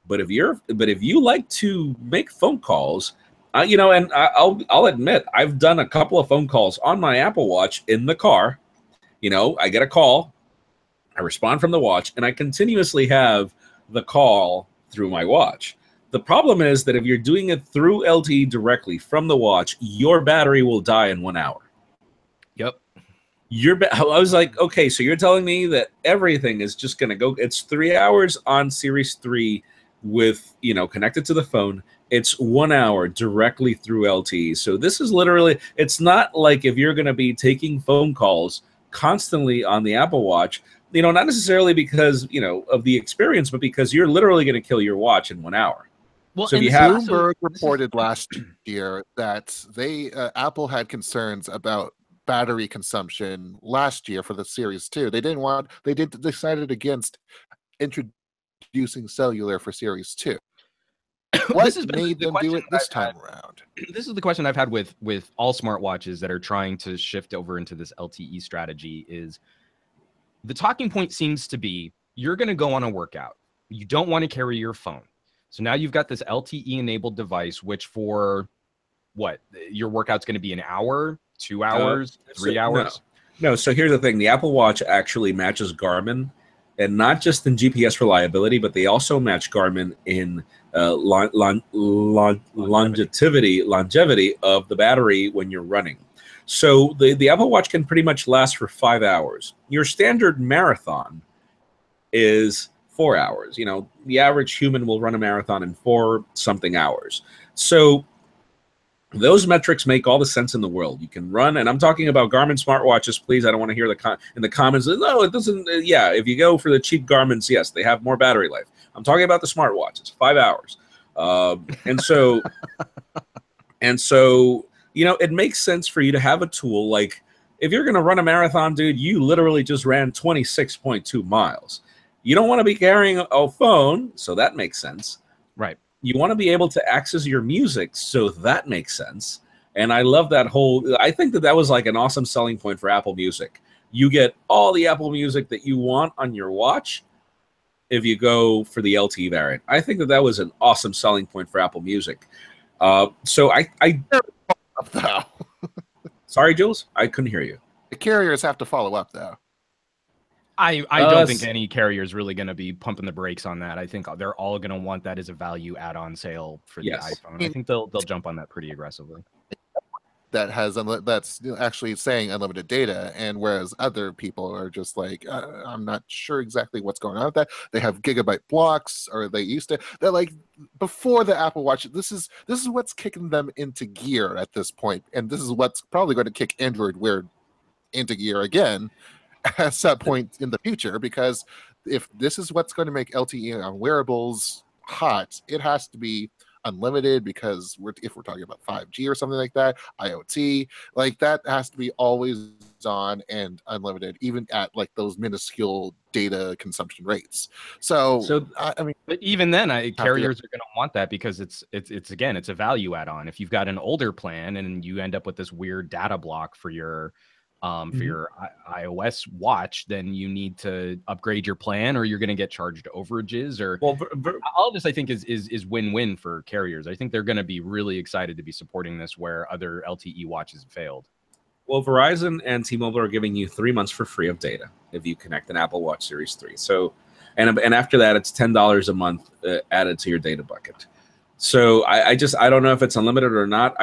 S3: But if you like to make phone calls, and I'll admit, I've done a couple of phone calls on my Apple Watch in the car. I get a call, I respond from the watch, and I continuously have the call through my watch. The problem is that if you're doing it through LTE directly from the watch, your battery will die in 1 hour.
S2: Yep.
S3: I was like, okay, so you're telling me that everything is just going to go. It's 3 hours on Series 3 with, connected to the phone. It's 1 hour directly through LTE. So this is literally, it's not like if you're going to be taking phone calls constantly on the Apple Watch, not necessarily because, of the experience, but because you're literally going to kill your watch in 1 hour.
S2: Well,
S1: so Bloomberg reported last year that Apple had concerns about battery consumption last year for the Series 2. They decided against introducing cellular for Series 2. What made them do it this time around?
S2: This is the question I've had with all smartwatches that are trying to shift over into this LTE strategy. Is the talking point seems to be you're going to go on a workout. You don't want to carry your phone. So now you've got this LTE enabled device, which for what? Your workout's going to be an hour, 2 hours, 3 hours?
S3: No, so here's the thing. The Apple Watch actually matches Garmin, and not just in GPS reliability, but they also match Garmin in longevity of the battery when you're running. So the Apple Watch can pretty much last for 5 hours. Your standard marathon is 4 hours. The average human will run a marathon in 4-something hours. So those metrics make all the sense in the world. You can run, and I'm talking about Garmin smartwatches, please. I don't want to hear in the comments, no, it doesn't. Yeah, if you go for the cheap Garmins, yes, they have more battery life. I'm talking about the smartwatches, 5 hours. And so, it makes sense for you to have a tool like, if you're going to run a marathon, dude, you literally just ran 26.2 miles. You don't want to be carrying a phone, so that makes sense.
S2: Right.
S3: You want to be able to access your music, so that makes sense. And I love that I think that was like an awesome selling point for Apple Music. You get all the Apple Music that you want on your watch if you go for the LTE variant. I think that was an awesome selling point for Apple Music. So I Sorry, Jules? I couldn't hear you.
S1: The carriers have to follow up, though.
S2: I don't think any carrier is really going to be pumping the brakes on that. I think they're all going to want that as a value add-on sale for the iPhone. I think they'll jump on that pretty aggressively.
S1: That's actually saying unlimited data, and whereas other people are just like, I'm not sure exactly what's going on with that. They have gigabyte blocks, or they used to. They're like, before the Apple Watch, this is what's kicking them into gear at this point, and this is what's probably going to kick Android Wear into gear again. at some point in the future, because if this is what's going to make LTE on wearables hot, it has to be unlimited, because if we're talking about 5G or something like that, IoT, like that has to be always on and unlimited, even at like those minuscule data consumption rates. So I mean,
S2: but even then, carriers are going to want that, because it's again, it's a value add-on. If you've got an older plan and you end up with this weird data block for your iOS watch, then you need to upgrade your plan, or you're going to get charged overages. Or all of this, I think, is win-win for carriers. I think they're going to be really excited to be supporting this where other LTE watches have failed.
S3: Well, Verizon and T-Mobile are giving you 3 months for free of data if you connect an Apple Watch Series 3. So, and after that, it's $10 a month added to your data bucket. So I don't know if it's unlimited or not.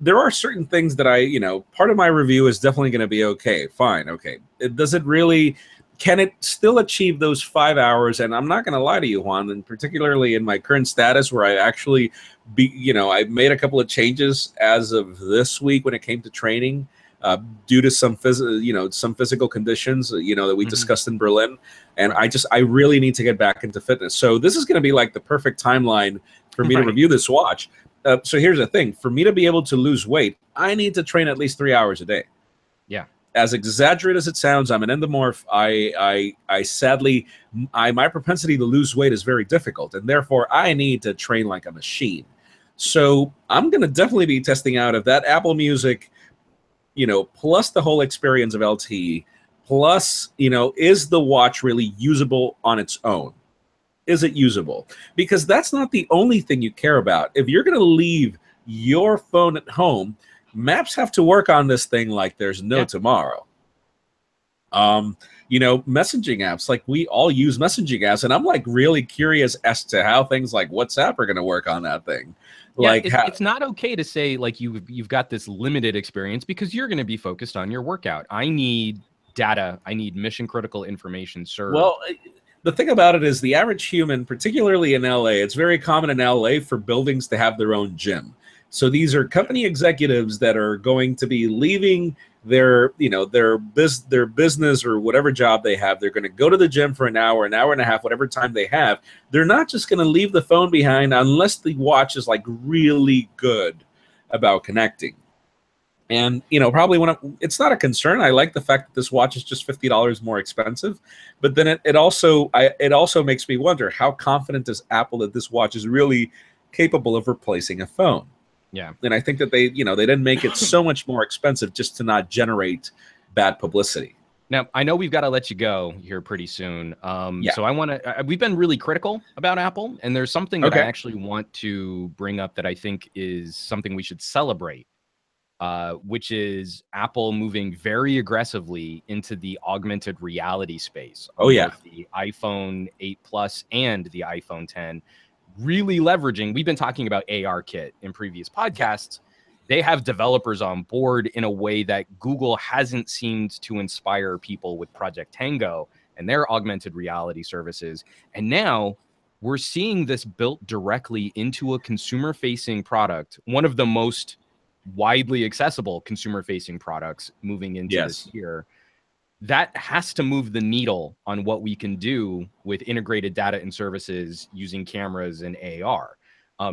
S3: There are certain things that part of my review is definitely going to be okay, fine, okay. Can it still achieve those 5 hours? And I'm not going to lie to you, Juan, and particularly in my current status where I actually I made a couple of changes as of this week when it came to training due to some physical conditions, that we discussed in Berlin. And I really need to get back into fitness. So this is going to be like the perfect timeline for me to review this watch. So here's the thing. For me to be able to lose weight, I need to train at least 3 hours a day.
S2: Yeah.
S3: As exaggerated as it sounds, I'm an endomorph. My propensity to lose weight is very difficult, and therefore I need to train like a machine. So I'm going to definitely be testing out if that Apple Music, plus the whole experience of LTE, plus, is the watch really usable on its own? Is it usable? Because that's not the only thing you care about. If you're going to leave your phone at home, maps have to work on this thing like there's no tomorrow. Messaging apps, like we all use messaging apps, and I'm like really curious as to how things like WhatsApp are going to work on that thing. Like
S2: it's not okay to say like you've got this limited experience, because you're going to be focused on your workout. I need data. I need mission critical information served.
S3: Well, the thing about it is the average human, particularly in LA, it's very common in LA for buildings to have their own gym. So these are company executives that are going to be leaving their business or whatever job they have. They're going to go to the gym for an hour and a half, whatever time they have. They're not just going to leave the phone behind unless the watch is like really good about connecting. And, probably it's not a concern. I like the fact that this watch is just $50 more expensive. But then it also makes me wonder, how confident is Apple that this watch is really capable of replacing a phone?
S2: Yeah.
S3: And I think that they didn't make it so much more expensive just to not generate bad publicity.
S2: Now, I know we've got to let you go here pretty soon. So we've been really critical about Apple, and there's something that I actually want to bring up that I think is something we should celebrate. Which is Apple moving very aggressively into the augmented reality space. The iPhone 8 Plus and the iPhone 10, really leveraging. We've been talking about ARKit in previous podcasts. They have developers on board in a way that Google hasn't seemed to inspire people with Project Tango and their augmented reality services. And now we're seeing this built directly into a consumer-facing product, one of the most widely accessible consumer-facing products moving into this year. That has to move the needle on what we can do with integrated data and services using cameras and AR.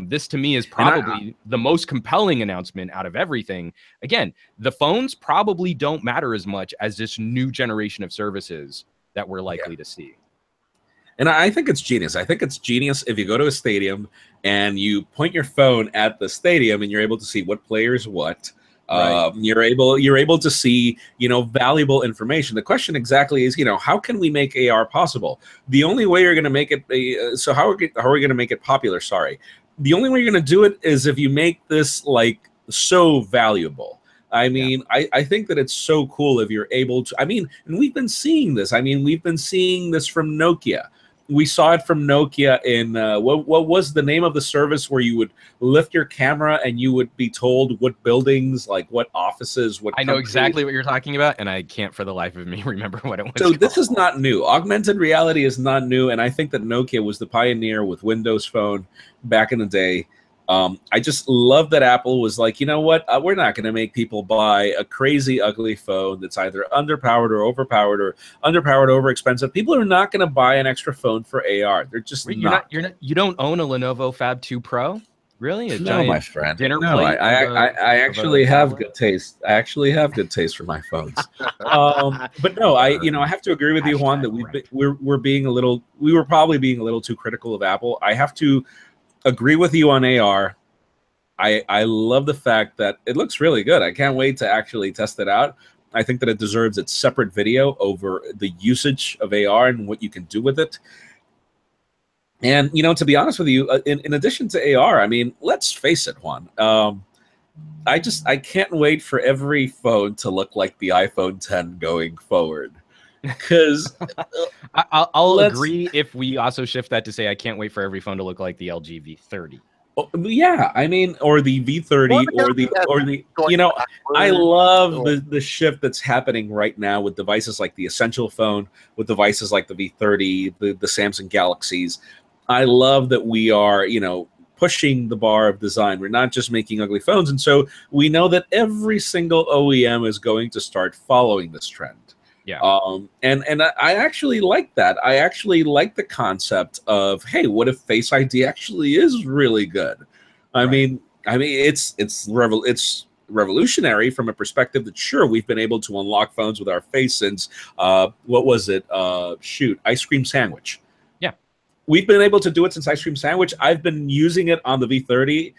S2: This to me is probably the most compelling announcement out of everything. Again, the phones probably don't matter as much as this new generation of services that we're likely to see.
S3: And I think it's genius. I think it's genius if you go to a stadium and you point your phone at the stadium and you're able to see what players what. You're able to see, valuable information. The question exactly is, how can we make AR possible? The only way you're going to make it, how are we going to make it popular? Sorry. The only way you're going to do it is if you make this like so valuable. I mean, I think that it's so cool if you're able to, and we've been seeing this. We've been seeing this from Nokia. We saw it from Nokia in what was the name of the service where you would lift your camera and you would be told what buildings, like what offices, what.
S2: I know exactly what you're talking about, and I can't for the life of me remember what it was.
S3: So this is not new. Augmented reality is not new, and I think that Nokia was the pioneer with Windows Phone back in the day. I just love that Apple was like, you know what? We're not going to make people buy a crazy, ugly phone that's either underpowered or overpowered or underpowered, over expensive. People are not going to buy an extra phone for AR. They're just not.
S2: You don't own a Lenovo Fab 2 Pro? Really? A
S3: No,
S2: giant
S3: my friend.
S2: dinner
S3: No,
S2: plate?
S3: I actually have good taste. I actually have good taste for my phones. But no, I have to agree with you, Juan, that we were probably being a little too critical of Apple. I have to agree with you on AR. I love the fact that it looks really good. I can't wait to actually test it out. I think that it deserves its separate video over the usage of AR and what you can do with it. And, to be honest with you, in addition to AR, I mean, let's face it, Juan. I can't wait for every phone to look like the iPhone 10 going forward. Because
S2: I'll agree if we also shift that to say I can't wait for every phone to look like the LG V30.
S3: Yeah, I mean, or the V30, or the I love the shift that's happening right now with devices like the Essential phone, with devices like the V30, the Samsung Galaxies. I love that we are, pushing the bar of design. We're not just making ugly phones. And so we know that every single OEM is going to start following this trend.
S2: Yeah.
S3: And I actually like that. I actually like the concept of, hey, what if Face ID actually is really good? I mean, it's revolutionary from a perspective that, sure, we've been able to unlock phones with our face since what was it? Ice Cream Sandwich. We've been able to do it since Ice Cream Sandwich. I've been using it on the V30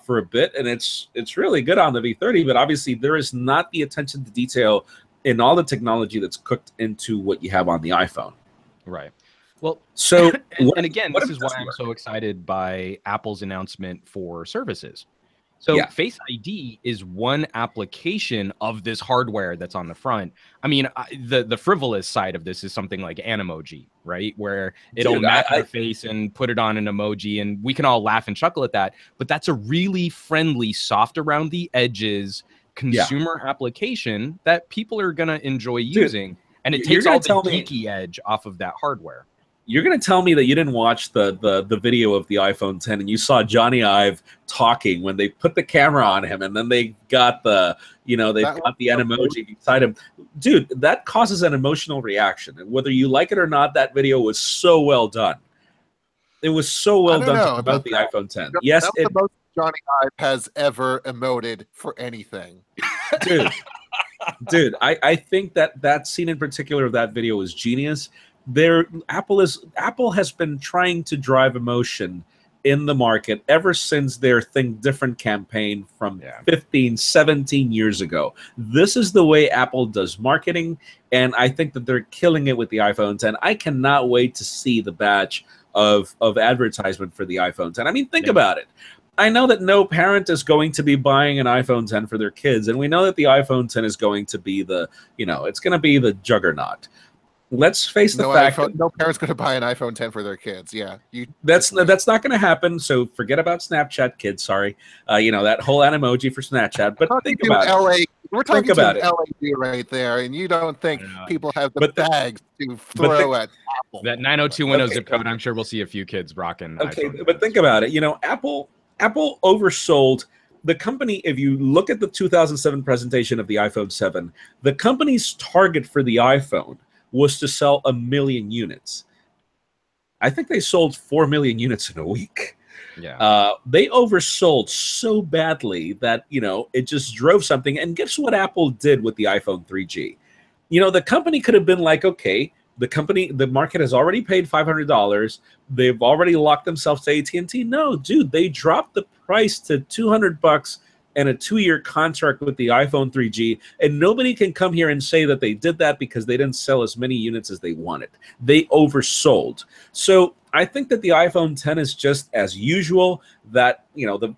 S3: for a bit, and it's really good on the V30. But obviously, there is not the attention to detail in all the technology that's cooked into what you have on the iPhone.
S2: Right. Well,
S3: so
S2: and again, this is why I'm so excited by Apple's announcement for services. So Face ID is one application of this hardware that's on the front. I mean, the frivolous side of this is something like Animoji, right? Where it'll map your face and put it on an emoji, and we can all laugh and chuckle at that. But that's a really friendly, soft around the edges consumer application that people are going to enjoy using. And it takes all the geeky edge off of that hardware.
S3: You're going to tell me that you didn't watch the video of the iPhone 10 and you saw Johnny Ive talking when they put the camera on him and then they got the Animoji beside him. Dude, that causes an emotional reaction. And whether you like it or not, that video was so well done. It was so well done about the iPhone 10. Yes,
S1: that's the most Johnny Ive has ever emoted for anything.
S3: Dude, I think that scene in particular of that video was genius. Apple has been trying to drive emotion in the market ever since their Think Different campaign from 15, 17 years ago. This is the way Apple does marketing, and I think that they're killing it with the iPhone 10. I cannot wait to see the batch of advertisement for the iPhone 10. I mean, think about it. I know that no parent is going to be buying an iPhone 10 for their kids, and we know that the iPhone 10 is going to be it's going to be the juggernaut. Let's face the fact that
S1: no parent's going to buy an iPhone 10 for their kids. Yeah,
S3: that's not going to happen. So forget about Snapchat, kids. Sorry, that whole Animoji for Snapchat. But think about it.
S1: We're talking about LA right there, and you don't think people have the bags to throw at Apple.
S2: That 90210 zip code. I'm sure we'll see a few kids rocking.
S3: Okay, but think about it. Apple oversold the company. If you look at the 2007 presentation of the iPhone 7, the company's target for the iPhone was to sell 1 million units. I think they sold 4 million units in a week.
S2: Yeah.
S3: They oversold so badly that, it just drove something. And guess what Apple did with the iPhone 3G? The company could have been like, okay, the market has already paid $500. They've already locked themselves to AT&T. No, dude, they dropped the price to $200 and a 2-year contract with the iPhone 3G, and nobody can come here and say that they did that because they didn't sell as many units as they wanted. They oversold. So I think that the iPhone 10 is just as usual. That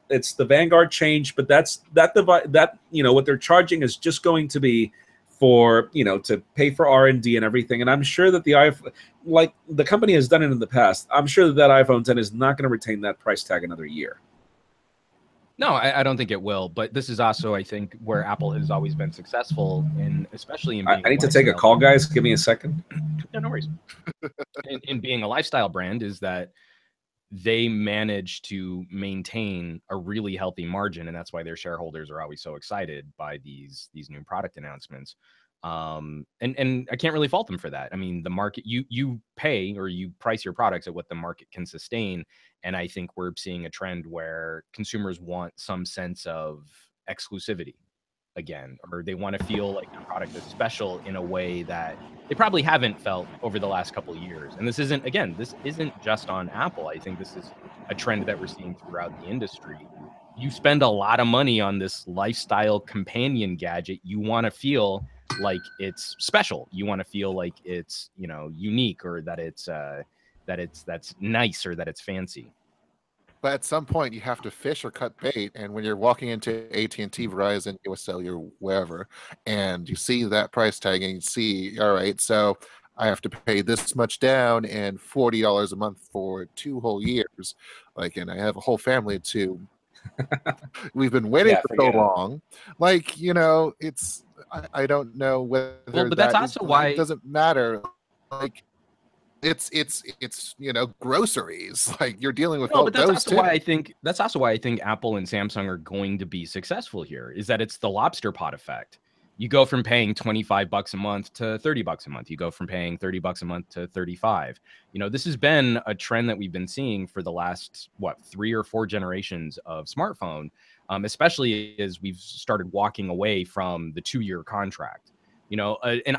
S3: it's the Vanguard change, but what they're charging is just going to be for to pay for R&D and everything. And I'm sure that the iPhone, like the company has done it in the past, I'm sure that iPhone 10 is not going to retain that price tag another year.
S2: No, I don't think it will. But this is also, I think, where Apple has always been successful, especially in being
S3: I need to take a call, guys. Give me a second.
S2: Yeah, no worries. in being a lifestyle brand, is that they manage to maintain a really healthy margin, and that's why their shareholders are always so excited by these new product announcements. And I can't really fault them for that. I mean, the market, you pay or you price your products at what the market can sustain, and I think we're seeing a trend where consumers want some sense of exclusivity again, or they want to feel like their product is special in a way that they probably haven't felt over the last couple of years. And this isn't just on Apple. I think this is a trend that we're seeing throughout the industry. You spend a lot of money on this lifestyle companion gadget, you want to feel like it's special. You want to feel like it's, unique, or that that's nice, or that it's fancy.
S1: But at some point, you have to fish or cut bait. And when you're walking into AT&T, Verizon, US Cellular, wherever, and you see that price tag and you see, all right, so I have to pay this much down and $40 a month for 2 whole years. Like, and I have a whole family too. We've been waiting for so long. Like, it's, I don't know whether
S2: but that's also why
S1: it doesn't matter. Like, it's groceries. Like, you're dealing with
S2: but that's
S1: those
S2: also
S1: too.
S2: that's also why I think Apple and Samsung are going to be successful here, is that it's the lobster pot effect. You go from paying $25 a month to $30 a month. You go from paying $30 a month to $35. This has been a trend that we've been seeing for the last 3 or 4 generations of smartphone, especially as we've started walking away from the 2-year contract. An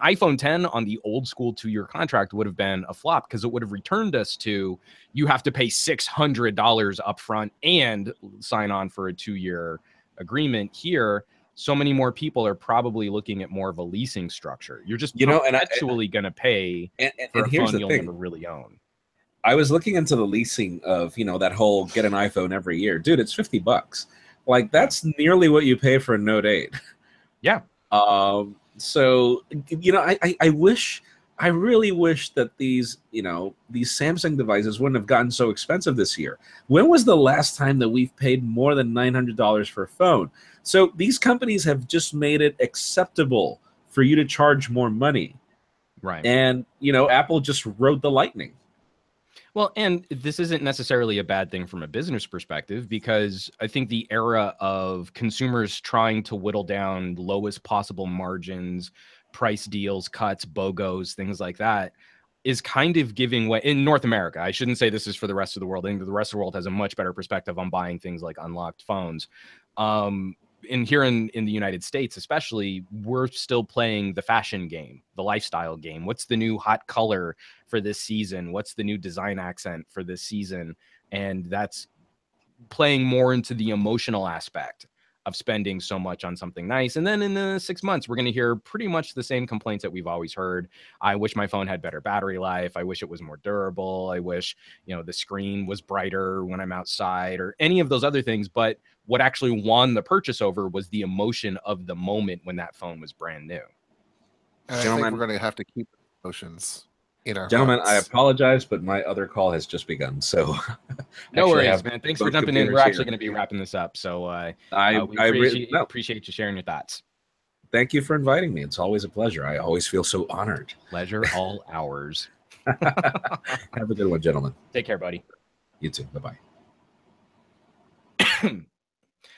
S2: iPhone 10 on the old school 2-year contract would have been a flop, because it would have returned us to, you have to pay $600 upfront and sign on for a 2-year agreement. Here, so many more people are probably looking at more of a leasing structure. You're just actually going to pay for a phone you'll never really own.
S3: I was looking into the leasing of, that whole get an iPhone every year. Dude, it's $50. Like, that's nearly what you pay for a Note 8.
S2: Yeah.
S3: So, I really wish that these Samsung devices wouldn't have gotten so expensive this year. When was the last time that we've paid more than $900 for a phone? So these companies have just made it acceptable for you to charge more money.
S2: Right.
S3: And, Apple just rode the lightning.
S2: Well, and this isn't necessarily a bad thing from a business perspective, because I think the era of consumers trying to whittle down lowest possible margins, price deals, cuts, BOGOs, things like that, is kind of giving way in North America. I shouldn't say this is for the rest of the world. I think the rest of the world has a much better perspective on buying things like unlocked phones. And here in the United States, especially, we're still playing the fashion game, the lifestyle game. What's the new hot color for this season? What's the new design accent for this season? And that's playing more into the emotional aspect of spending so much on something nice. And then in the 6 months, we're going to hear pretty much the same complaints that we've always heard. I wish my phone had better battery life. I wish it was more durable. I wish, the screen was brighter when I'm outside, or any of those other things. But what actually won the purchase over was the emotion of the moment when that phone was brand new.
S1: And I think we're going to have to keep emotions in our
S3: Gentlemen,
S1: hearts.
S3: I apologize, but my other call has just begun. So
S2: no worries, man. Thanks for jumping in. We're actually going to be wrapping this up. So we appreciate you sharing your thoughts.
S3: Thank you for inviting me. It's always a pleasure. I always feel so honored.
S2: Pleasure all ours.
S3: Have a good one, gentlemen.
S2: Take care, buddy.
S3: You too. Bye-bye.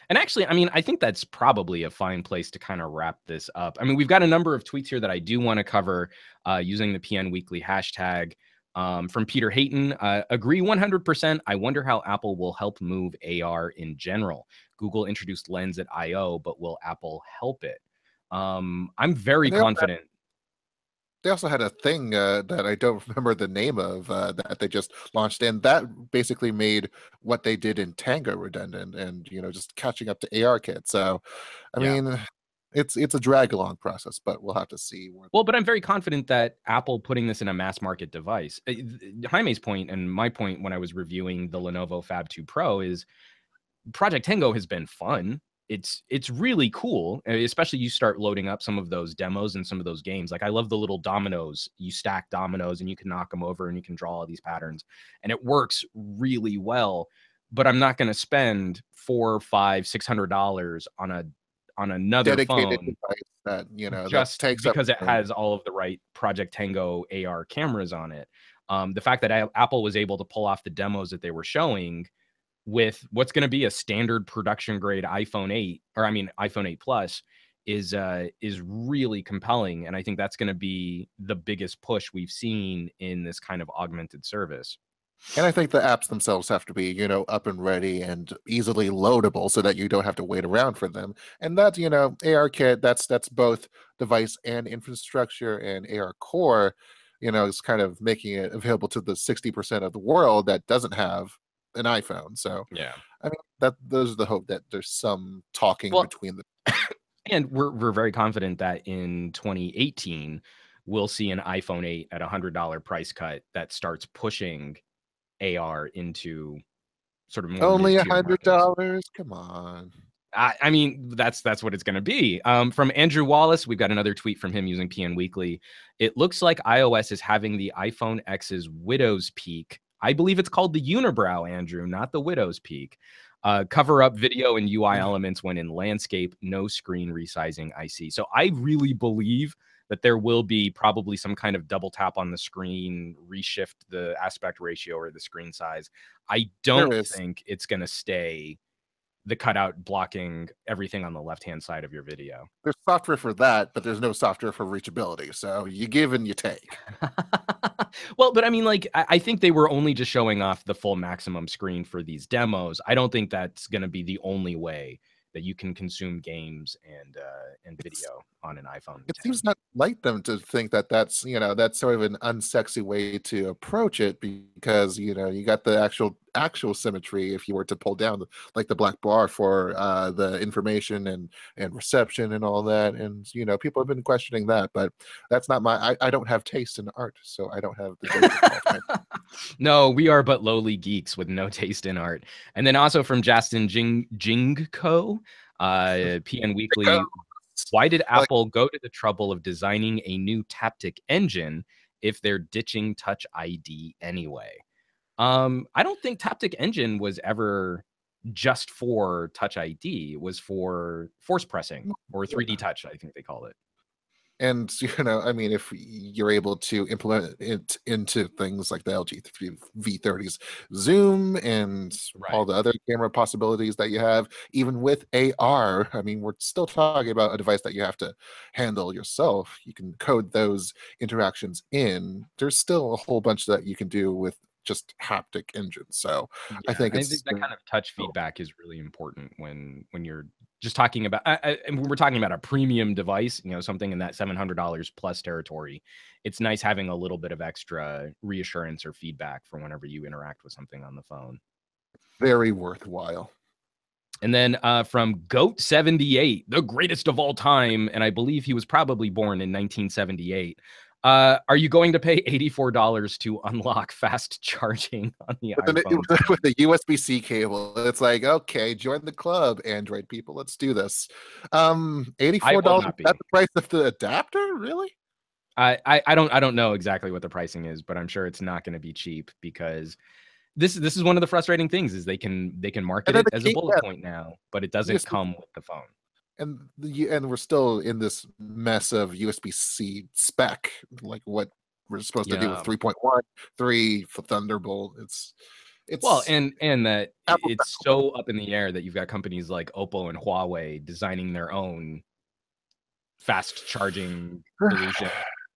S2: And actually, I think that's probably a fine place to kind of wrap this up. We've got a number of tweets here that I do want to cover using the PN Weekly hashtag. From Peter Hayton, agree 100%. I wonder how Apple will help move AR in general. Google introduced Lens at I/O, but will Apple help it? I'm very confident.
S1: They also had a thing that I don't remember the name of that they just launched, and that basically made what they did in Tango redundant, and just catching up to ARKit. So, I mean, it's a drag along process, but we'll have to see.
S2: Well, but I'm very confident that Apple putting this in a mass market device. Jaime's point and my point when I was reviewing the Lenovo Fab 2 Pro is Project Tango has been fun. It's really cool, especially you start loading up some of those demos and some of those games. Like, I love the little dominoes. You stack dominoes and you can knock them over and you can draw all these patterns, and it works really well. But I'm not going to spend $400, $500, $600 on another
S1: dedicated
S2: phone
S1: device that
S2: just
S1: that takes
S2: because
S1: up
S2: it has all of the right Project Tango AR cameras on it. The fact that Apple was able to pull off the demos that they were showing with what's going to be a standard production grade iPhone 8, or I mean iPhone 8 Plus, is really compelling, and I think that's going to be the biggest push we've seen in this kind of augmented service.
S1: And I think the apps themselves have to be, up and ready and easily loadable so that you don't have to wait around for them. And that, ARKit, that's both device and infrastructure, and AR Core, is kind of making it available to the 60% of the world that doesn't have an iPhone. So
S2: yeah,
S1: I mean those are the hope that there's some talking between the
S2: and we're very confident that in 2018 we'll see an iPhone 8 at $100 price cut that starts pushing AR into sort of more
S1: only
S2: mid-tier markets.
S1: $100. Come on.
S2: I mean, that's what it's going to be. From Andrew Wallace, we've got another tweet from him using PN Weekly. It looks like iOS is having the iPhone X's widow's peak. I believe it's called the unibrow, Andrew, not the widow's peak. Cover up video and UI elements when in landscape, no screen resizing I see. So I really believe that there will be probably some kind of double tap on the screen, reshift the aspect ratio or the screen size. I don't think it's going to stay the cutout blocking everything on the left-hand side of your video.
S1: There's software for that, but there's no software for reachability. So you give and you take.
S2: Well, but I mean, like, I think they were only just showing off the full maximum screen for these demos. I don't think that's going to be the only way that you can consume games and video on an iPhone.
S1: It seems not like them to think that that's sort of an unsexy way to approach it, because you got the actual symmetry if you were to pull down the black bar for the information and reception and all that, and people have been questioning that, but that's not I don't have taste in art, so I don't have the
S2: No, we are but lowly geeks with no taste in art. And then also from Justin Jingko, PN Weekly, why did Apple go to the trouble of designing a new Taptic engine if they're ditching Touch ID anyway? I don't think Taptic engine was ever just for Touch ID. It was for force pressing or 3D touch, I think they call it.
S1: And I mean, if you're able to implement it into things like the LG V30's zoom and all the other camera possibilities that you have, even with AR, I mean, we're still talking about a device that you have to handle yourself. You can code those interactions in. There's still a whole bunch that you can do with just haptic engines. So
S2: yeah,
S1: I think
S2: that kind of touch feedback is really important when you're just talking about, and when we're talking about a premium device, something in that $700 plus territory. It's nice having a little bit of extra reassurance or feedback for whenever you interact with something on the phone.
S1: Very worthwhile.
S2: And then from Goat78, the greatest of all time, and I believe he was probably born in 1978. Are you going to pay $84 to unlock fast charging on the iPhone?
S1: With the USB-C cable, it's like, okay, join the club, Android people. Let's do this. $84. Is that the price of the adapter? Really?
S2: I don't know exactly what the pricing is, but I'm sure it's not going to be cheap, because this is one of the frustrating things is they can market it as a bullet point now, but it doesn't come with the phone.
S1: And we're still in this mess of USB-C spec, like what we're supposed to do with 3.1, 3 for Thunderbolt. It's
S2: well, and that it's so up in the air that you've got companies like Oppo and Huawei designing their own fast charging solution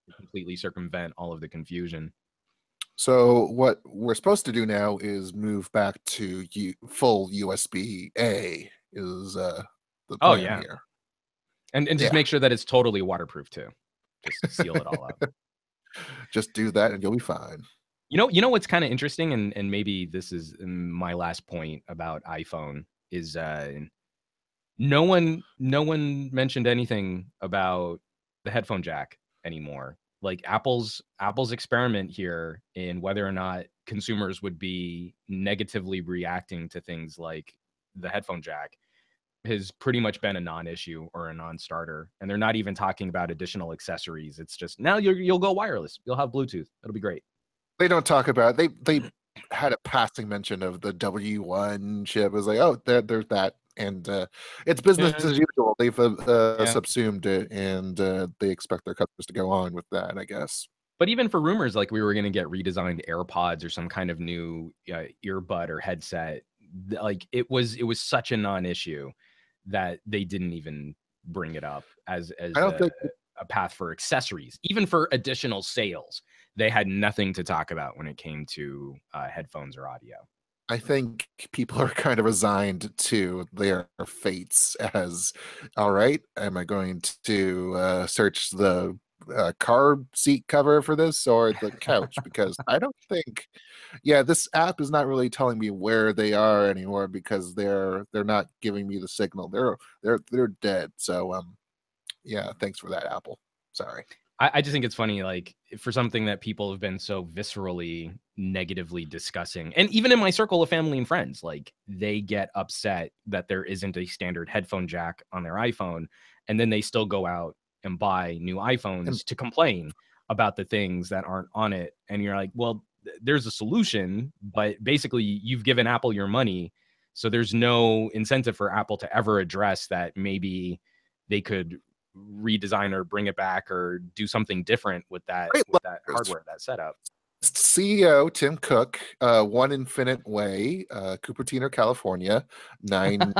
S2: to completely circumvent all of the confusion.
S1: So what we're supposed to do now is move back to full USB-A is the plan here.
S2: And just make sure that it's totally waterproof too. Just seal it all up.
S1: Just do that and you'll be fine.
S2: You know what's kind of interesting, and maybe this is my last point about iPhone, is no one mentioned anything about the headphone jack anymore. Like Apple's experiment here in whether or not consumers would be negatively reacting to things like the headphone jack has pretty much been a non-issue or a non-starter, and they're not even talking about additional accessories. It's just now you'll go wireless. You'll have Bluetooth. It'll be great.
S1: They don't talk about they had a passing mention of the W1 chip. It was like, oh, there's that, and it's business as usual. They've subsumed it, and they expect their customers to go on with that, I guess.
S2: But even for rumors like we were going to get redesigned AirPods or some kind of new earbud or headset, like it was such a non-issue that they didn't even bring it up as
S1: I don't think
S2: a path for accessories, even for additional sales. They had nothing to talk about when it came to headphones or audio.
S1: I think people are kind of resigned to their fates as, all right, am I going to search the car seat cover for this or the couch? Because I don't think, yeah, this app is not really telling me where they are anymore because they're not giving me the signal. They're dead. So yeah, thanks for that, Apple. Sorry.
S2: I just think it's funny, like for something that people have been so viscerally negatively discussing. And even in my circle of family and friends, like they get upset that there isn't a standard headphone jack on their iPhone. And then they still go out and buy new iPhones to complain about the things that aren't on it. And you're like, well, there's a solution, but basically you've given Apple your money. So there's no incentive for Apple to ever address that. Maybe they could redesign or bring it back or do something different with that hardware, that setup.
S1: CEO Tim Cook, One Infinite Way, Cupertino, California, 9.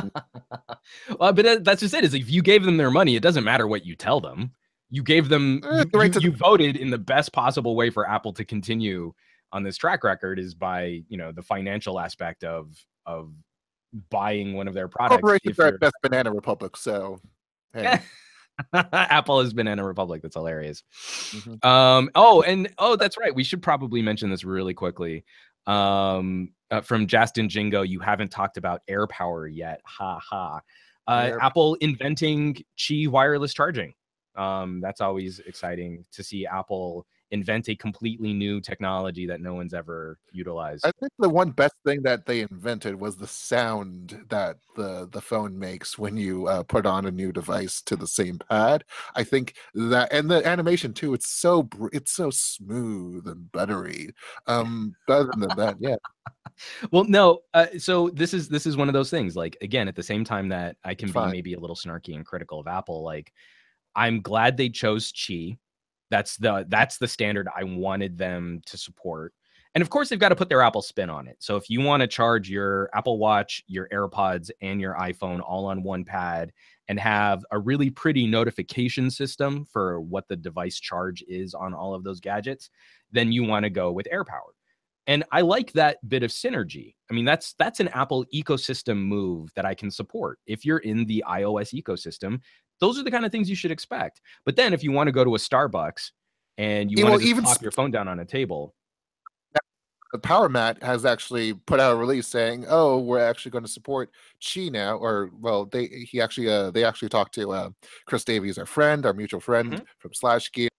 S2: Well, but that's just it. Is if you gave them their money, it doesn't matter what you tell them. You gave them. You voted in the best possible way for Apple to continue on this track record is by the financial aspect of buying one of their products.
S1: Corporations are at best banana republic, so hey.
S2: Apple has been in a republic. That's hilarious. That's right. We should probably mention this really quickly. From Justin Jingo, you haven't talked about AirPower yet. Ha ha. Apple inventing Qi wireless charging. That's always exciting to see Apple invent a completely new technology that no one's ever utilized.
S1: I think the one best thing that they invented was the sound that the phone makes when you put on a new device to the same pad. I think that, and the animation too, it's so smooth and buttery. Better than that, yeah.
S2: Well, no. So this is one of those things. Like again, at the same time that I can be maybe a little snarky and critical of Apple, like I'm glad they chose Qi. That's the standard I wanted them to support. And of course, they've got to put their Apple spin on it. So if you want to charge your Apple Watch, your AirPods, and your iPhone all on one pad and have a really pretty notification system for what the device charge is on all of those gadgets, then you want to go with AirPower. And I like that bit of synergy. I mean, that's an Apple ecosystem move that I can support. If you're in the iOS ecosystem, those are the kind of things you should expect. But then if you want to go to a Starbucks and you want to just pop your phone down on a table.
S1: The Power Mat has actually put out a release saying, "Oh, we're actually going to support Qi now." Or, well, they actually talked to Chris Davies, our friend, our mutual friend from Slash Gear,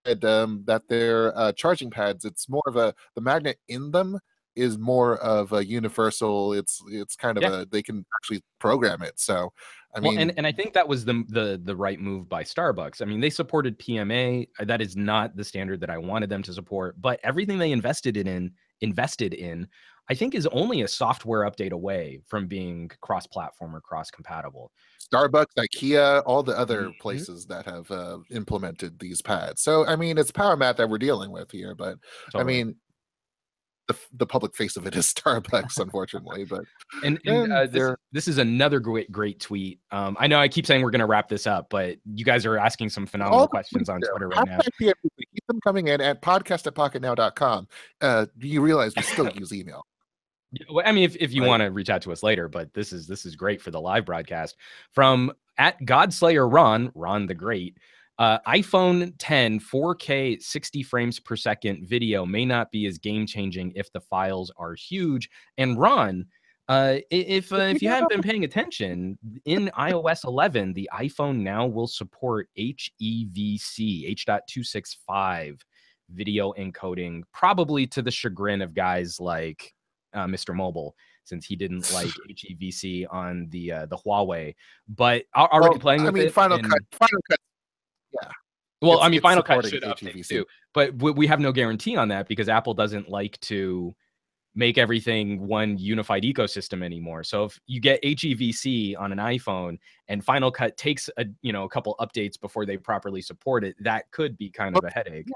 S1: that their charging pads, it's more of the magnet in them is more of a universal. It's kind of they can actually program it. So I mean,
S2: and I think that was the right move by Starbucks. I mean, they supported PMA. That is not the standard that I wanted them to support, but everything they invested in, I think is only a software update away from being cross-platform or cross-compatible.
S1: Starbucks, IKEA, all the other places that have implemented these pads. So I mean, it's Power Mat that we're dealing with here, but I mean, the public face of it is Starbucks, unfortunately. But
S2: this is another great tweet. I know I keep saying we're going to wrap this up, but you guys are asking some phenomenal questions on Twitter right now.
S1: Keep them coming in at podcast@pocketnow.com. Do you realize we still use email?
S2: Well, I mean, if you want to reach out to us later, but this is great for the live broadcast from @Godslayer Ron the Great. iPhone 10 4K 60 frames per second video may not be as game-changing if the files are huge. And Ron, if you haven't been paying attention, in iOS 11, the iPhone now will support HEVC, H.265 video encoding, probably to the chagrin of guys like Mr. Mobile, since he didn't like HEVC on the Huawei. But already playing with it.
S1: Final Cut. Yeah.
S2: Well, I mean, Final Cut should update too, but we have no guarantee on that because Apple doesn't like to make everything one unified ecosystem anymore. So if you get HEVC on an iPhone and Final Cut takes a couple updates before they properly support it, that could be kind of a headache.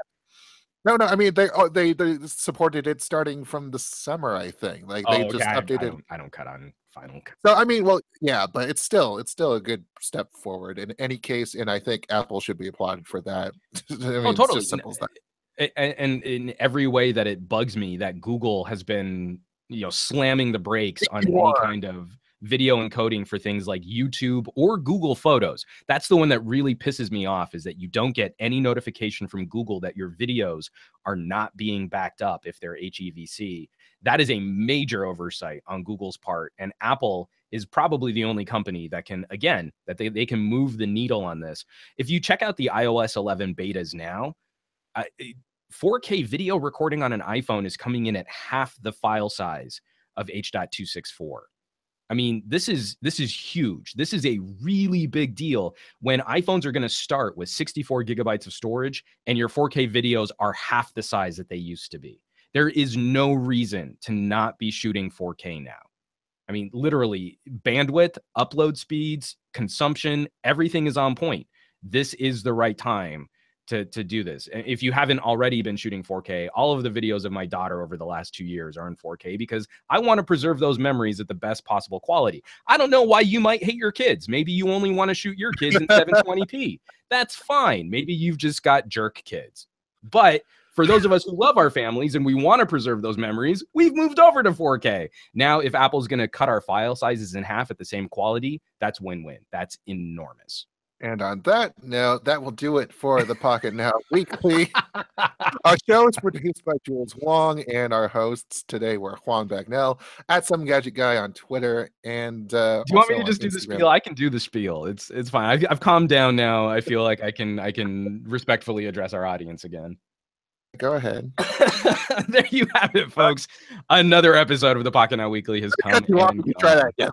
S1: No, I mean they supported it starting from the summer, I think. Like they
S2: Oh, okay.
S1: just updated.
S2: I don't cut on Final Cut.
S1: So I mean, well, yeah, but it's still a good step forward in any case, and I think Apple should be applauded for that. I mean,
S2: Oh,
S1: it's
S2: totally.
S1: just simple as that.
S2: And in every way that it bugs me that Google has been, slamming the brakes on any kind of video encoding for things like YouTube or Google Photos. That's the one that really pisses me off, is that you don't get any notification from Google that your videos are not being backed up if they're HEVC. That is a major oversight on Google's part, and Apple is probably the only company that can, again, that they can move the needle on this. If you check out the iOS 11 betas now, 4K video recording on an iPhone is coming in at half the file size of H.264. I mean, this is huge. This is a really big deal when iPhones are going to start with 64 gigabytes of storage and your 4K videos are half the size that they used to be. There is no reason to not be shooting 4K now. I mean, literally, bandwidth, upload speeds, consumption, everything is on point. This is the right time to do this. If you haven't already been shooting 4K, all of the videos of my daughter over the last 2 years are in 4K because I want to preserve those memories at the best possible quality. I don't know why you might hate your kids. Maybe you only want to shoot your kids in 720p. That's fine. Maybe you've just got jerk kids. But for those of us who love our families and we want to preserve those memories, we've moved over to 4K. Now, if Apple's going to cut our file sizes in half at the same quality, that's win-win. That's enormous.
S1: And on that note, that will do it for the Pocketnow Weekly. Our show is produced by Jules Wong, and our hosts today were Juan Bagnell at Some Gadget Guy on Twitter. And
S2: do you want me to just do the spiel? I can do the spiel. It's fine. I've calmed down now. I feel like I can respectfully address our audience again.
S1: Go ahead.
S2: There you have it, folks. Another episode of the Pocketnow Weekly has come.
S1: You try that again.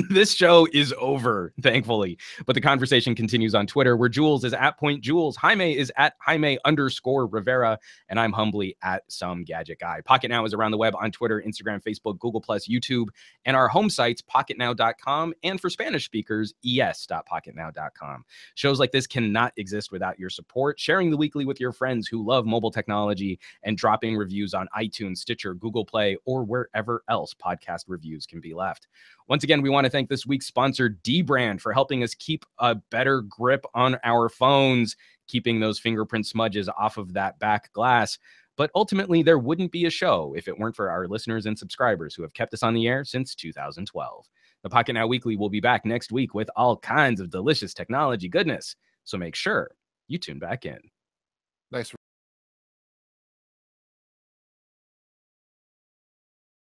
S2: This show is over, thankfully, but the conversation continues on Twitter, where Jules is at Point Jules, Jaime is at Jaime_Rivera, and I'm humbly at Some Gadget Guy. Pocketnow is around the web on Twitter, Instagram, Facebook, Google+, YouTube, and our home sites, pocketnow.com, and for Spanish speakers, es.pocketnow.com. Shows like this cannot exist without your support. Sharing the weekly with your friends who love mobile technology, and dropping reviews on iTunes, Stitcher, Google Play, or wherever else podcast reviews can be left. Once again, we want to thank this week's sponsor, dbrand, for helping us keep a better grip on our phones, keeping those fingerprint smudges off of that back glass. But ultimately, there wouldn't be a show if it weren't for our listeners and subscribers who have kept us on the air since 2012. The Pocketnow Weekly will be back next week with all kinds of delicious technology goodness, so make sure you tune back in.
S1: Nice